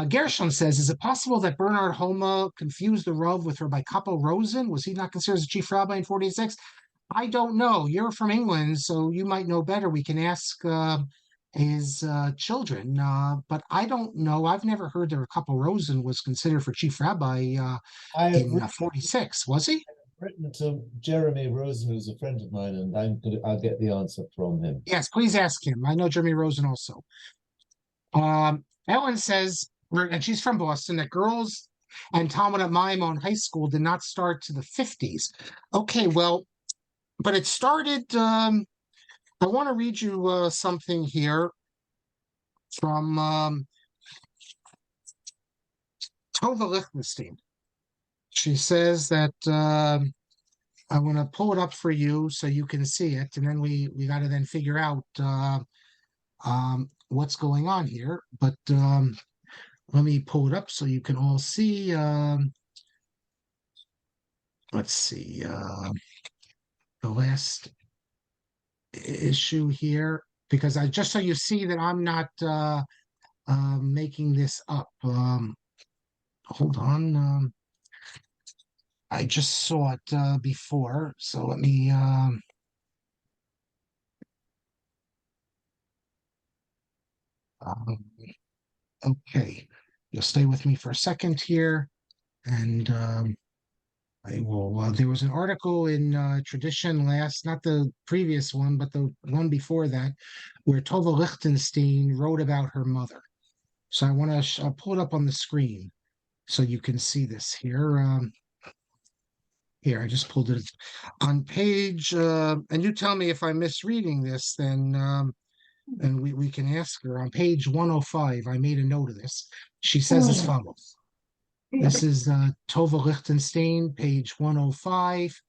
Gershon says, is it possible that Bernard Homa confused the Rav with Rabbi Kapo Rosen? Was he not considered as a chief rabbi in 46? I don't know. You're from England, so you might know better. We can ask his children, but I don't know. I've never heard that a couple Rosen was considered for chief rabbi in 46. Was he? Written to Jeremy Rosen, who's a friend of mine, and I'll get the answer from him. Yes, please ask him. I know Jeremy Rosen also. Ellen says, and she's from Boston, that girls and Talmud at Maimon High School did not start to the 50s. Okay, well, but it started. I want to read you something here from Tova Lichtenstein. She says that I'm going to pull it up for you so you can see it, and then we got to then figure out what's going on here. But let me pull it up so you can all see. Let's see. The last issue here, because just so you see that I'm not making this up. Hold on. I just saw it before, so let me. Um, okay, you'll stay with me for a second here, and I will. There was an article in Tradition not the previous one, but the one before that, where Tova Lichtenstein wrote about her mother. So I want to. I'll pull it up on the screen so you can see this here. Here, I just pulled it on page. And you tell me if I'm misreading this, then and we can ask her on page 105. I made a note of this. She says as follows. This is Tova Lichtenstein, page 105.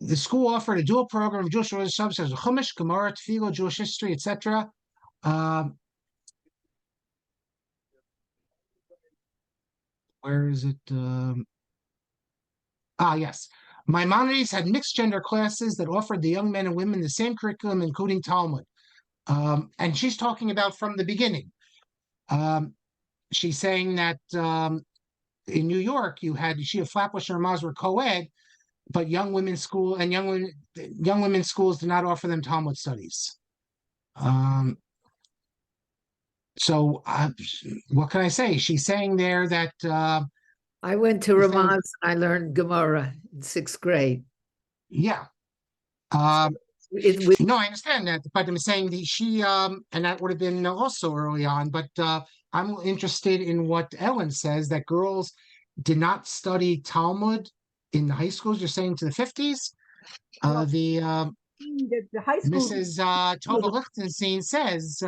The school offered a dual program of Jewish religious subjects, Chumash, Gemara, Tefillah, Jewish history, etc. Where is it? Yes. Maimonides had mixed gender classes that offered the young men and women the same curriculum, including Talmud. And she's talking about from the beginning. She's saying that in New York, you had Yeshiva Flatbush and Ramaz were co-ed, but young women's schools did not offer them Talmud studies. So what can I say? She's saying there that I went to Ramaz. I learned Gemara in 6th grade. Yeah. No, I understand that, but I'm saying that she and that would have been also early on, but I'm interested in what Ellen says, that girls did not study Talmud in the high schools. You're saying to the 50s? The high school Mrs. Tova Lichtenstein says,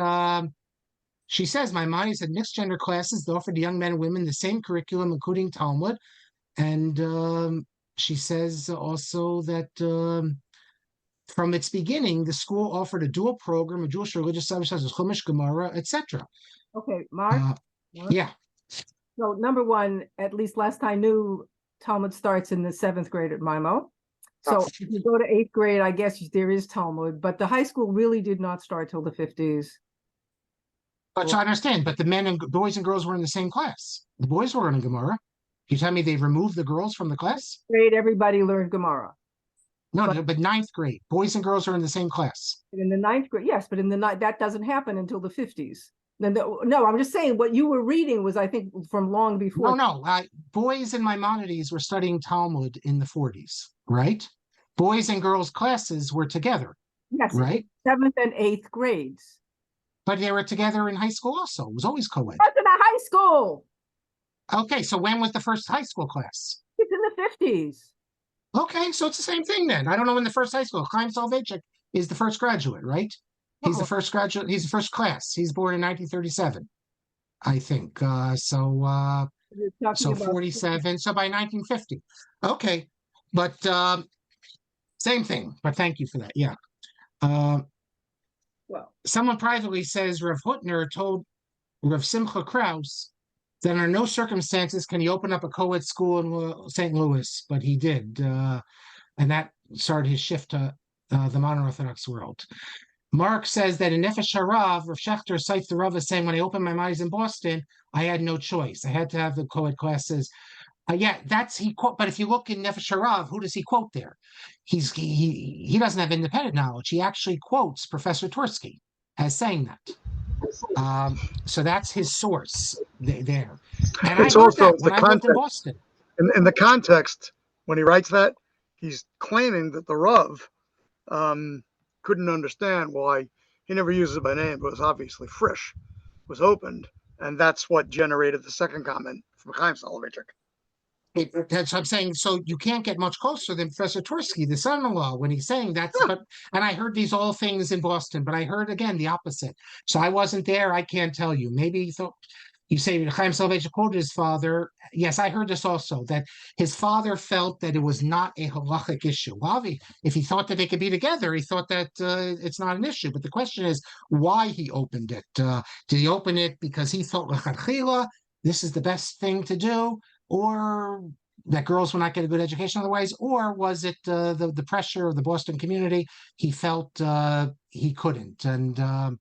she says, Maimonides had mixed gender classes that offered young men and women the same curriculum, including Talmud. And she says also that from its beginning, the school offered a dual program of Jewish religious subjects such as Chumash, Gemara, etc. Okay, Mark? Yeah. So number one, at least last I knew, Talmud starts in the 7th grade at Maimo. So if you go to 8th grade, I guess there is Talmud, but the high school really did not start till the 50s. But I understand, but the boys and girls were in the same class. The boys were in Gemara. You tell me they removed the girls from the class? Grade, everybody learned Gemara. No, but 9th grade, boys and girls are in the same class. In the 9th grade, yes, but in the that doesn't happen until the 50s. No, I'm just saying what you were reading was, I think, from long before. No, boys in Maimonides were studying Talmud in the 40s, right? Boys and girls classes were together. Yes, right? 7th and 8th grades. But they were together in high school also. It was always co-ed. That's in a high school. Okay, so when was the first high school class? It's in the 50s. Okay, so it's the same thing then. I don't know when the first high school. Soloveitchik is the first graduate, right? He's the first graduate. He's the first class. He's born in 1937, I think. So 47. So by 1950. Okay, but same thing. But thank you for that. Yeah. Well, someone privately says Rav Hutner told Rav Simcha Kraus that under no circumstances can he open up a co-ed school in St. Louis, but he did, and that started his shift to the modern Orthodox world. Marc says that in Nefesh Harav, Rav Schechter cites the Rav as saying, when I opened my minds in Boston, I had no choice. I had to have the co-ed classes. Yeah, that's he quote. But if you look in Nefesh Harav, who does he quote there? He doesn't have independent knowledge. He actually quotes Professor Twersky as saying that. So that's his source there. And it's also the context. In Boston. In the context, when he writes that, he's claiming that the Rav couldn't understand why he never uses it by name, but it was obviously Frisch was opened, and that's what generated the second comment from Chaim Soloveitchik. That's what I'm saying. So you can't get much closer than Professor Twersky, the son-in-law, when he's saying that. Yeah. And I heard these all things in Boston, but I heard again the opposite. So I wasn't there. I can't tell you. Maybe he thought. You say Chaim Soloveitchik quoted his father. Yes, I heard this also, that his father felt that it was not a halachic issue. Well, if he thought that they could be together, he thought that it's not an issue. But the question is why he opened it. Did he open it because he thought this is the best thing to do, or that girls will not get a good education otherwise, or was it the pressure of the Boston community? He felt he couldn't, and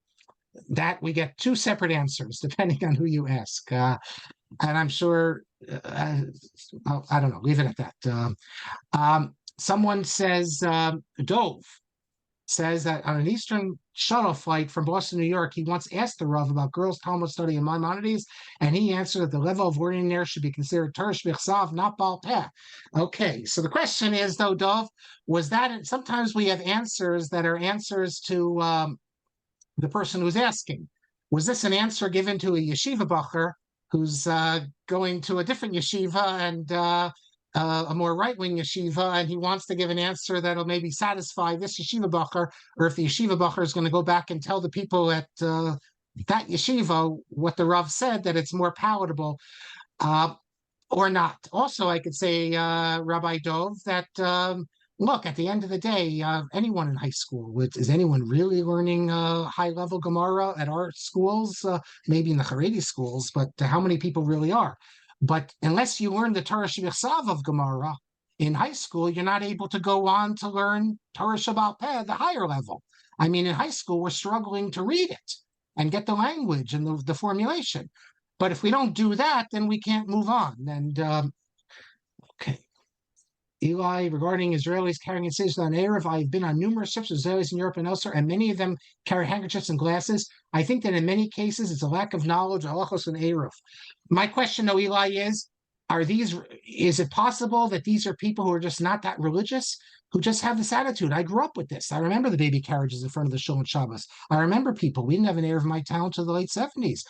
that we get two separate answers depending on who you ask. And I'm sure, I don't know, leave it at that. Someone says, Dove says that on an Eastern shuttle flight from Boston, New York, he once asked the Rav about girls' Talmud study and Maimonides, and he answered that the level of learning there should be considered Torah shechita, not Baal Peh. Okay, so the question is, though, Dov, was that, sometimes we have answers that are answers to the person who's asking. Was this an answer given to a yeshiva bacher who's going to a different yeshiva and a more right-wing yeshiva, and he wants to give an answer that'll maybe satisfy this yeshiva bacher, or if the yeshiva bacher is going to go back and tell the people at that yeshiva what the Rav said, that it's more palatable, or not. Also, I could say, Rabbi Dov, that look, at the end of the day, anyone in high school, is anyone really learning high-level Gemara at our schools? Maybe in the Haredi schools, but how many people really are? But unless you learn the Torah Shebechsav of Gemara in high school, you're not able to go on to learn Torah Shebaal Peh at the higher level. I mean, in high school, we're struggling to read it and get the language and the formulation. But if we don't do that, then we can't move on. And okay. Eli, regarding Israelis carrying incisions on Erev, I've been on numerous trips with Israelis in Europe and elsewhere, and many of them carry handkerchiefs and glasses. I think that in many cases, it's a lack of knowledge of halachos and Erev. My question, though, Eli, is it possible that these are people who are just not that religious, who just have this attitude? I grew up with this. I remember the baby carriages in front of the shul on Shabbos. I remember people. We didn't have an Erev in my town until the late 70s.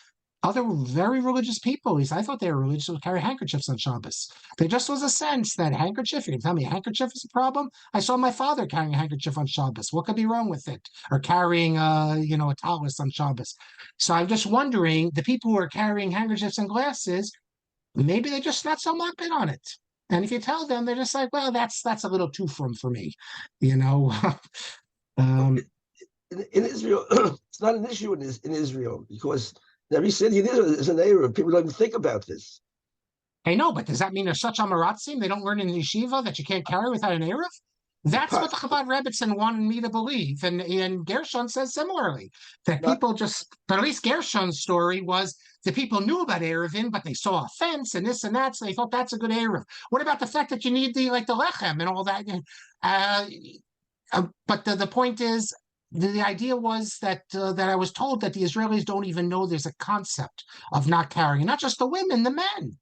Other very religious people, at least I thought they were religious, would carry handkerchiefs on Shabbos. There just was a sense that handkerchief, you can tell me a handkerchief is a problem? I saw my father carrying a handkerchief on Shabbos. What could be wrong with it? Or carrying, a talus on Shabbos. So I'm just wondering, the people who are carrying handkerchiefs and glasses, maybe they're just not so mocked on it. And if you tell them, they're just like, well, that's a little too frum for me, In Israel, it's not an issue in Israel, because every city in Israel is an area. People don't even think about this. I know, but does that mean there's such amaratzim they don't learn in the yeshiva that you can't carry without an erev? That's what the Chabad Rebbetzin wanted me to believe, and Gershon says similarly, that people just, but at least Gershon's story was the people knew about erevin, but they saw a fence and this and that, so they thought that's a good erev. What about the fact that you need the lechem and all that? But the point is, the idea was that I was told that the Israelis don't even know there's a concept of not carrying, not just the women, the men.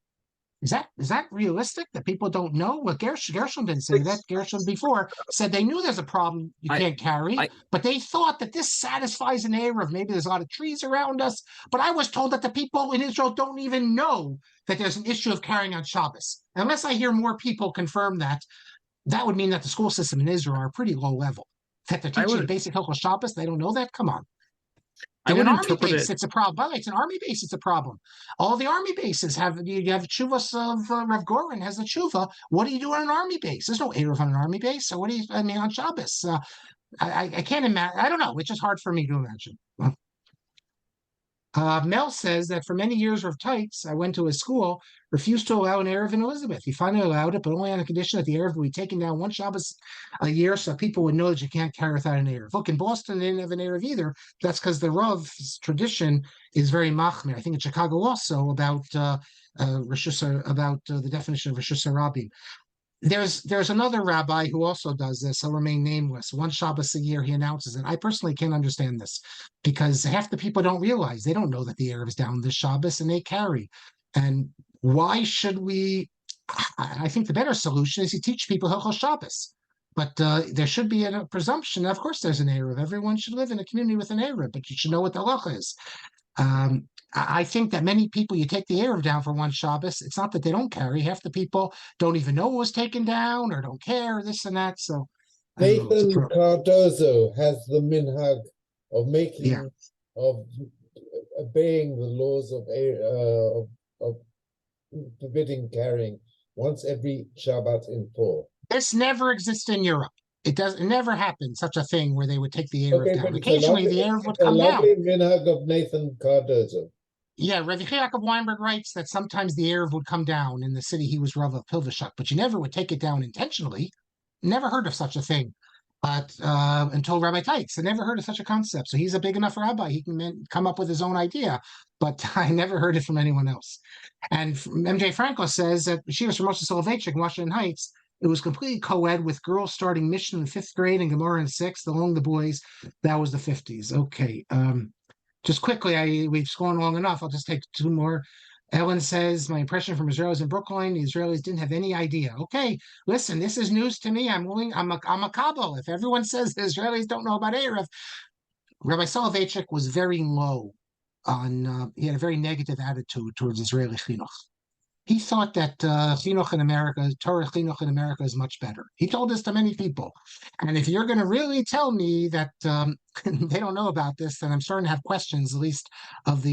Is that realistic that people don't know? Well, Gershon didn't say that. Gershon before said they knew there's a problem you can't carry, but they thought that this satisfies an erev. Maybe there's a lot of trees around us, but I was told that the people in Israel don't even know that there's an issue of carrying on Shabbos. Unless I hear more people confirm that, that would mean that the school system in Israel are pretty low level. That they're teaching basic halakhah Shabbos, they don't know that? Come on. In an army base, it's a problem. By the way, it's an army base, it's a problem. All the army bases have tshuvas of Rav Goren has a tshuva. What do you do on an army base? There's no erev on an army base. So what do you, on Shabbos? I can't imagine. I don't know. It's just hard for me to imagine. Mel says that for many years of tights, I went to a school, refused to allow an erev in Elizabeth. He finally allowed it, but only on the condition that the erev would be taken down one Shabbos a year, so people would know that you can't carry without an erev. Look, in Boston, they didn't have an erev either. That's because the Rav's tradition is very machmir. I think in Chicago also about the definition of Rishus Harabim. There's another rabbi who also does this. He'll remain nameless. One Shabbos a year, he announces it. I personally can't understand this because half the people don't realize. They don't know that the erev is down this Shabbos and they carry. And why should we? I think the better solution is you teach people halakhah Shabbos. But there should be a presumption. Of course, there's an erev. Everyone should live in a community with an erev, but you should know what the halakhah is. I think that many people, you take the erev down for one Shabbos, it's not that they don't carry. Half the people don't even know it was taken down or don't care, this and that. So Nathan Cardozo has the minhag of making, of obeying the laws of forbidding carrying once every Shabbat in 4. This never exists in Europe. It never happened, such a thing where they would take the erev down. Occasionally the erev would come down. Minhag of Nathan Cardozo. Yeah, Rabbi Yaakov Weinberg writes that sometimes the erev would come down in the city he was Rav of Pilvashuk, but you never would take it down intentionally. Never heard of such a thing. until Rabbi Tykes. I never heard of such a concept. So he's a big enough rabbi. He can come up with his own idea, but I never heard it from anyone else. And MJ Franco says that she was from Soloveitchik in Washington Heights. It was completely co-ed with girls starting mission in 5th grade and Gemara in 6th, along the boys. That was the 50s. Okay. Just quickly, we've gone long enough. I'll just take 2 more. Ellen says, my impression from Israelis in Brooklyn, the Israelis didn't have any idea. Okay, listen, this is news to me. I'm a Kabul. If everyone says the Israelis don't know about Erev, Rabbi Soloveitchik was very low on, he had a very negative attitude towards Israeli chinuch. He thought that chinuch in America, Torah chinuch in America is much better. He told this to many people. And if you're going to really tell me that they don't know about this, then I'm starting to have questions, at least of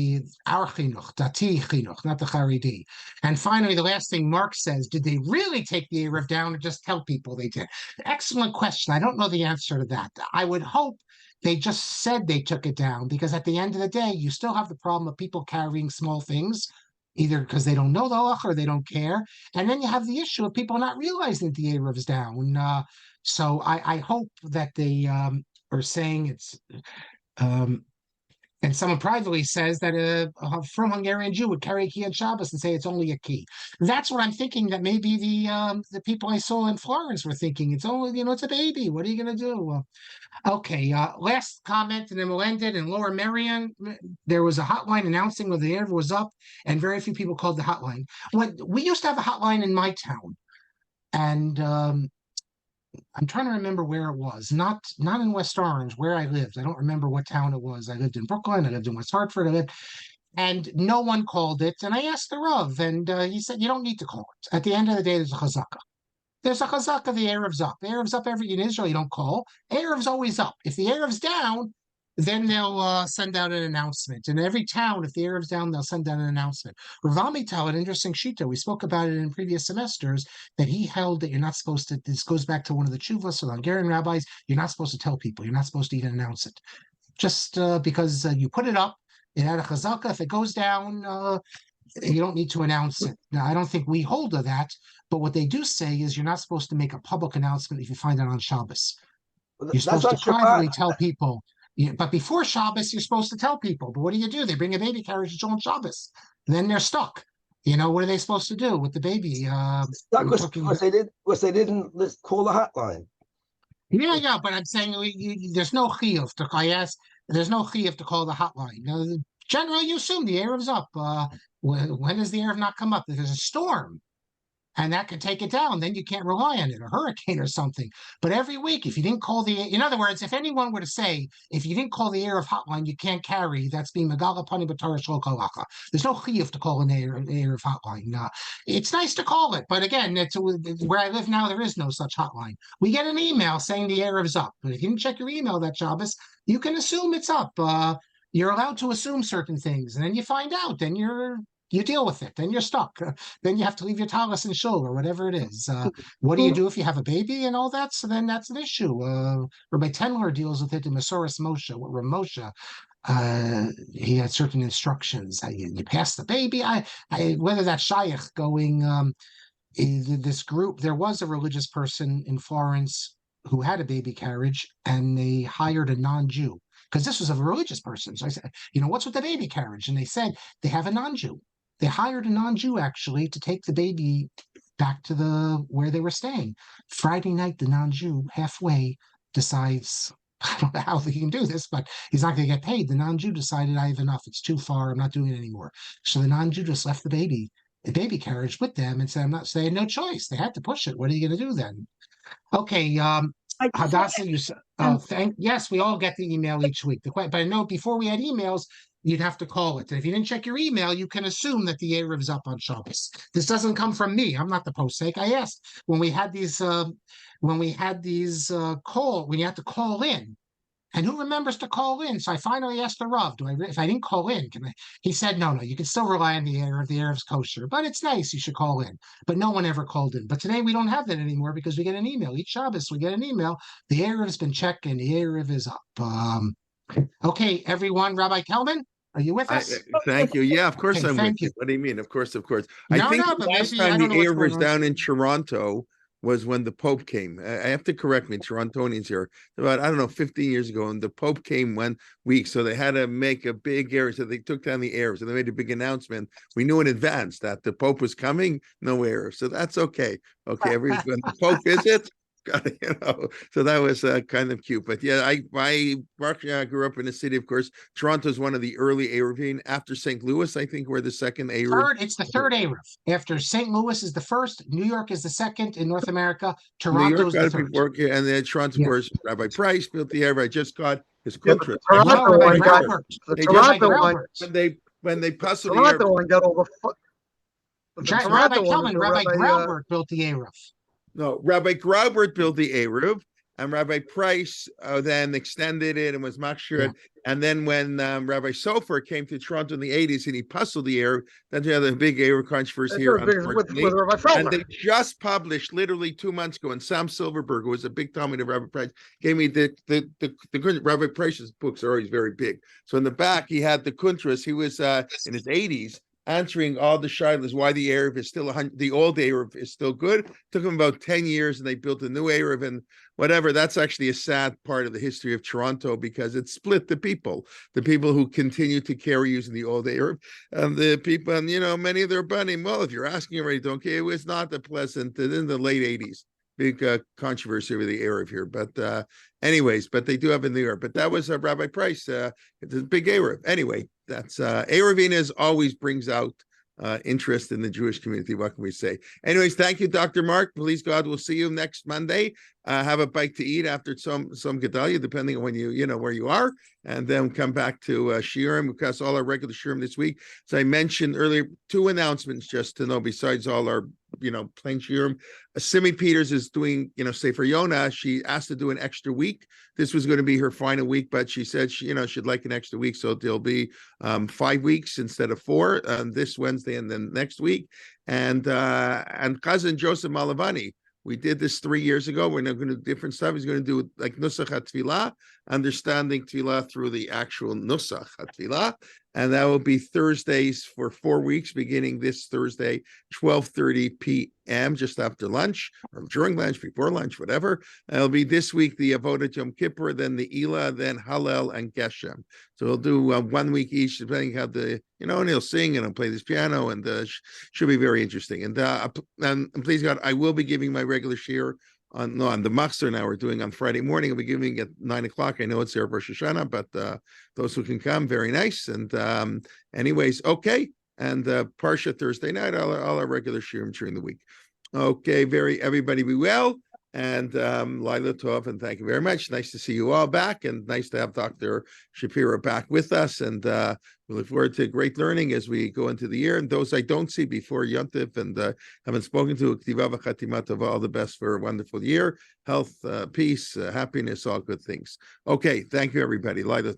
our chinuch, dati chinuch, not the Haredi. And finally, the last thing Marc says, did they really take the Erev down or just tell people they did? Excellent question. I don't know the answer to that. I would hope they just said they took it down, because at the end of the day, you still have the problem of people carrying small things, either because they don't know the halakhah or they don't care. And then you have the issue of people not realizing that the Erev is down. So I hope that they are saying it's, and someone privately says that from Hungarian Jew would carry a key on Shabbos and say it's only a key. That's what I'm thinking, that maybe the people I saw in Florence were thinking. It's only, it's a baby. What are you going to do? Okay, last comment, and then we'll end it. In Lower Merion, there was a hotline announcing whether the Erev was up, and very few people called the hotline. We used to have a hotline in my town, and I'm trying to remember where it was. Not in West Orange, where I lived. I don't remember what town it was. I lived in Brooklyn. I lived in West Hartford. And no one called it. And I asked the Rav, and he said, you don't need to call it. At the end of the day, there's a chazakah. There's a chazakah, the Erev's up. The Erev's up in Israel, you don't call. Erev's always up. If the Erev's down, then they'll send out an announcement. In every town, if the Erev's down, they'll send out an announcement. Rabbi tell an interesting shehitah. We spoke about it in previous semesters, that he held that you're not supposed to, this goes back to one of the tshuvas or the Hungarian rabbis, you're not supposed to tell people. You're not supposed to even announce it. Just because you put it up, it had a chazakah. If it goes down, you don't need to announce it. Now, I don't think we hold to that, but what they do say is you're not supposed to make a public announcement if you find it on Shabbos. You're supposed to privately tell people. But before Shabbos, you're supposed to tell people. But what do? They bring a baby carriage on Shabbos. And then they're stuck. What are they supposed to do with the baby? Stuck because they didn't call the hotline. Yeah, but I'm saying there's no chiyuv to. I asked, there's no chiyuv to call the hotline. Generally, you assume the Erev's up. When does the Erev not come up? If there's a storm, and that could take it down, then you can't rely on it, a hurricane or something. But every week, if you didn't call in other words, if anyone were to say, if you didn't call the Erev hotline, you can't carry, that's being megala pani b'Torah shel halakhah. There's no chiyuv to call an Erev hotline. It's nice to call it, but again, it's where I live now, there is no such hotline. We get an email saying the Erev's up, but if you didn't check your email that Shabbos, you can assume it's up. You're allowed to assume certain things, and then you find out, then you deal with it, then you're stuck. Then you have to leave your talis and shul or whatever it is. What do you do if you have a baby and all that? So then that's an issue. Rabbi Tendler deals with it in Masoras Moshe, where Moshe, he had certain instructions. You pass the baby. Whether that's shaykh going, this group, there was a religious person in Florence who had a baby carriage, and they hired a non-Jew. Because this was a religious person. So I said, what's with the baby carriage? And they said, they have a non-Jew. They hired a non-Jew, actually, to take the baby back to where they were staying. Friday night, the non-Jew halfway decides, I don't know how he can do this, but he's not going to get paid. The non-Jew decided, I have enough. It's too far. I'm not doing it anymore. So the non-Jew just left the baby carriage with them and said, I'm not saying no choice. They had to push it. What are you going to do then? Okay, Hadassah, you said, yes, we all get the email each week. But I know before we had emails, you'd have to call it. And if you didn't check your email, you can assume that the Erev is up on Shabbos. This doesn't come from me. I'm not the posek. I asked when you had to call in. And who remembers to call in? So I finally asked the Rav, if I didn't call in, can I? He said, no, you can still rely on the Erev. The Erev's kosher. But it's nice, you should call in. But no one ever called in. But today we don't have that anymore because we get an email. Each Shabbos we get an email. The Erev's been checked and the Erev is up. Okay, everyone. Rabbi Kelman, are you with us? Thank you. Yeah, of course I'm with you. What do you mean? Of course. I think the last time the Erev was down in Toronto was when the Pope came. I have to correct me, Torontonians here. About, I don't know, 15 years ago, and the Pope came 1 week. So they had to make a big error. So they took down the error. So they made a big announcement. We knew in advance that the Pope was coming, no error. So that's okay. Okay, when the Pope visits, so that was kind of cute. But yeah, Marc grew up in a city, of course. Toronto is one of the early eruvin. After St. Louis, I think we're the second eruv. It's the third eruv. After St. Louis is the first, New York is the second in North America, New York Toronto's the third. before, and then Toronto, of course, Rabbi Price built the eruv. I just got his Yeah, contract. but the Toronto one got the They Toronto one. when they puzzled the Toronto eruv. one got all the. Rabbi Kelman, Rabbi Graubert built the eruv. No, Rabbi Graubert built the eruv, and Rabbi Price then extended it and was makshir. Yeah. And then when Rabbi Sofer came to Toronto in the 80s and he puzzled the eruv, then we had a big eruv controversy here. With Rabbi Feldman. And they just published literally 2 months ago, and Sam Silverberg, who was a big Talmud of Rabbi Price, gave me the Rabbi Price's books are always very big. So in the back, he had the Kuntras. He was in his 80s. Answering all the shilas why the eruv is still the old eruv is still good. Took them about 10 years, and they built a new eruv and whatever. That's actually a sad part of the history of Toronto because it split the people who continue to carry using the old eruv, and the people, and many of their bunning. Well, if you're asking already, don't care. It was not the pleasant in the late 80s. Big controversy over the eruv here, but anyways, but they do have a new eruv. But that was Rabbi Price. It's a big eruv. Anyway, that's eruvin always brings out interest in the Jewish community. What can we say? Anyways, thank you, Dr. Marc. Please God, we'll see you next Monday. Have a bite to eat after some Gedalia, depending on when you know where you are, and then come back to Shiurim, because all our regular Shiurim this week. As I mentioned earlier, 2 announcements just to know, besides all our plain Shiurim. Simi Peters is doing, Sefer Yonah. She asked to do an extra week. This was going to be her final week, but she said she'd like an extra week, so there'll be 5 weeks instead of 4 this Wednesday and then next week. And cousin Joseph Malavani. We did this 3 years ago. We're now going to do different stuff. He's going to do like Nusach HaTfilah, understanding Tfilah through the actual Nusach HaTfilah. And that will be Thursdays for 4 weeks, beginning this Thursday, 12:30 p.m., just after lunch, or during lunch, before lunch, whatever. And it'll be this week, the Avodah Yom Kippur, then the Elah, then Hallel, and Geshem. So we'll do 1 week each, depending how and he'll sing, and he'll play this piano, and should be very interesting. And please God, I will be giving my regular shir on the Machzor now we're doing on Friday morning. I'll be giving at 9 o'clock. I know it's Erev Rosh Hashanah, but those who can come, very nice. And anyways, okay. And Parsha Thursday night, all our regular shiurim during the week. Okay, everybody be well. And Laila Tov, and thank you very much. Nice to see you all back, and nice to have Dr. Shapiro back with us. And we look forward to great learning as we go into the year. And those I don't see before Yontif and haven't spoken to, all the best for a wonderful year. Health, peace, happiness, all good things. Okay, thank you, everybody. Laila Tov.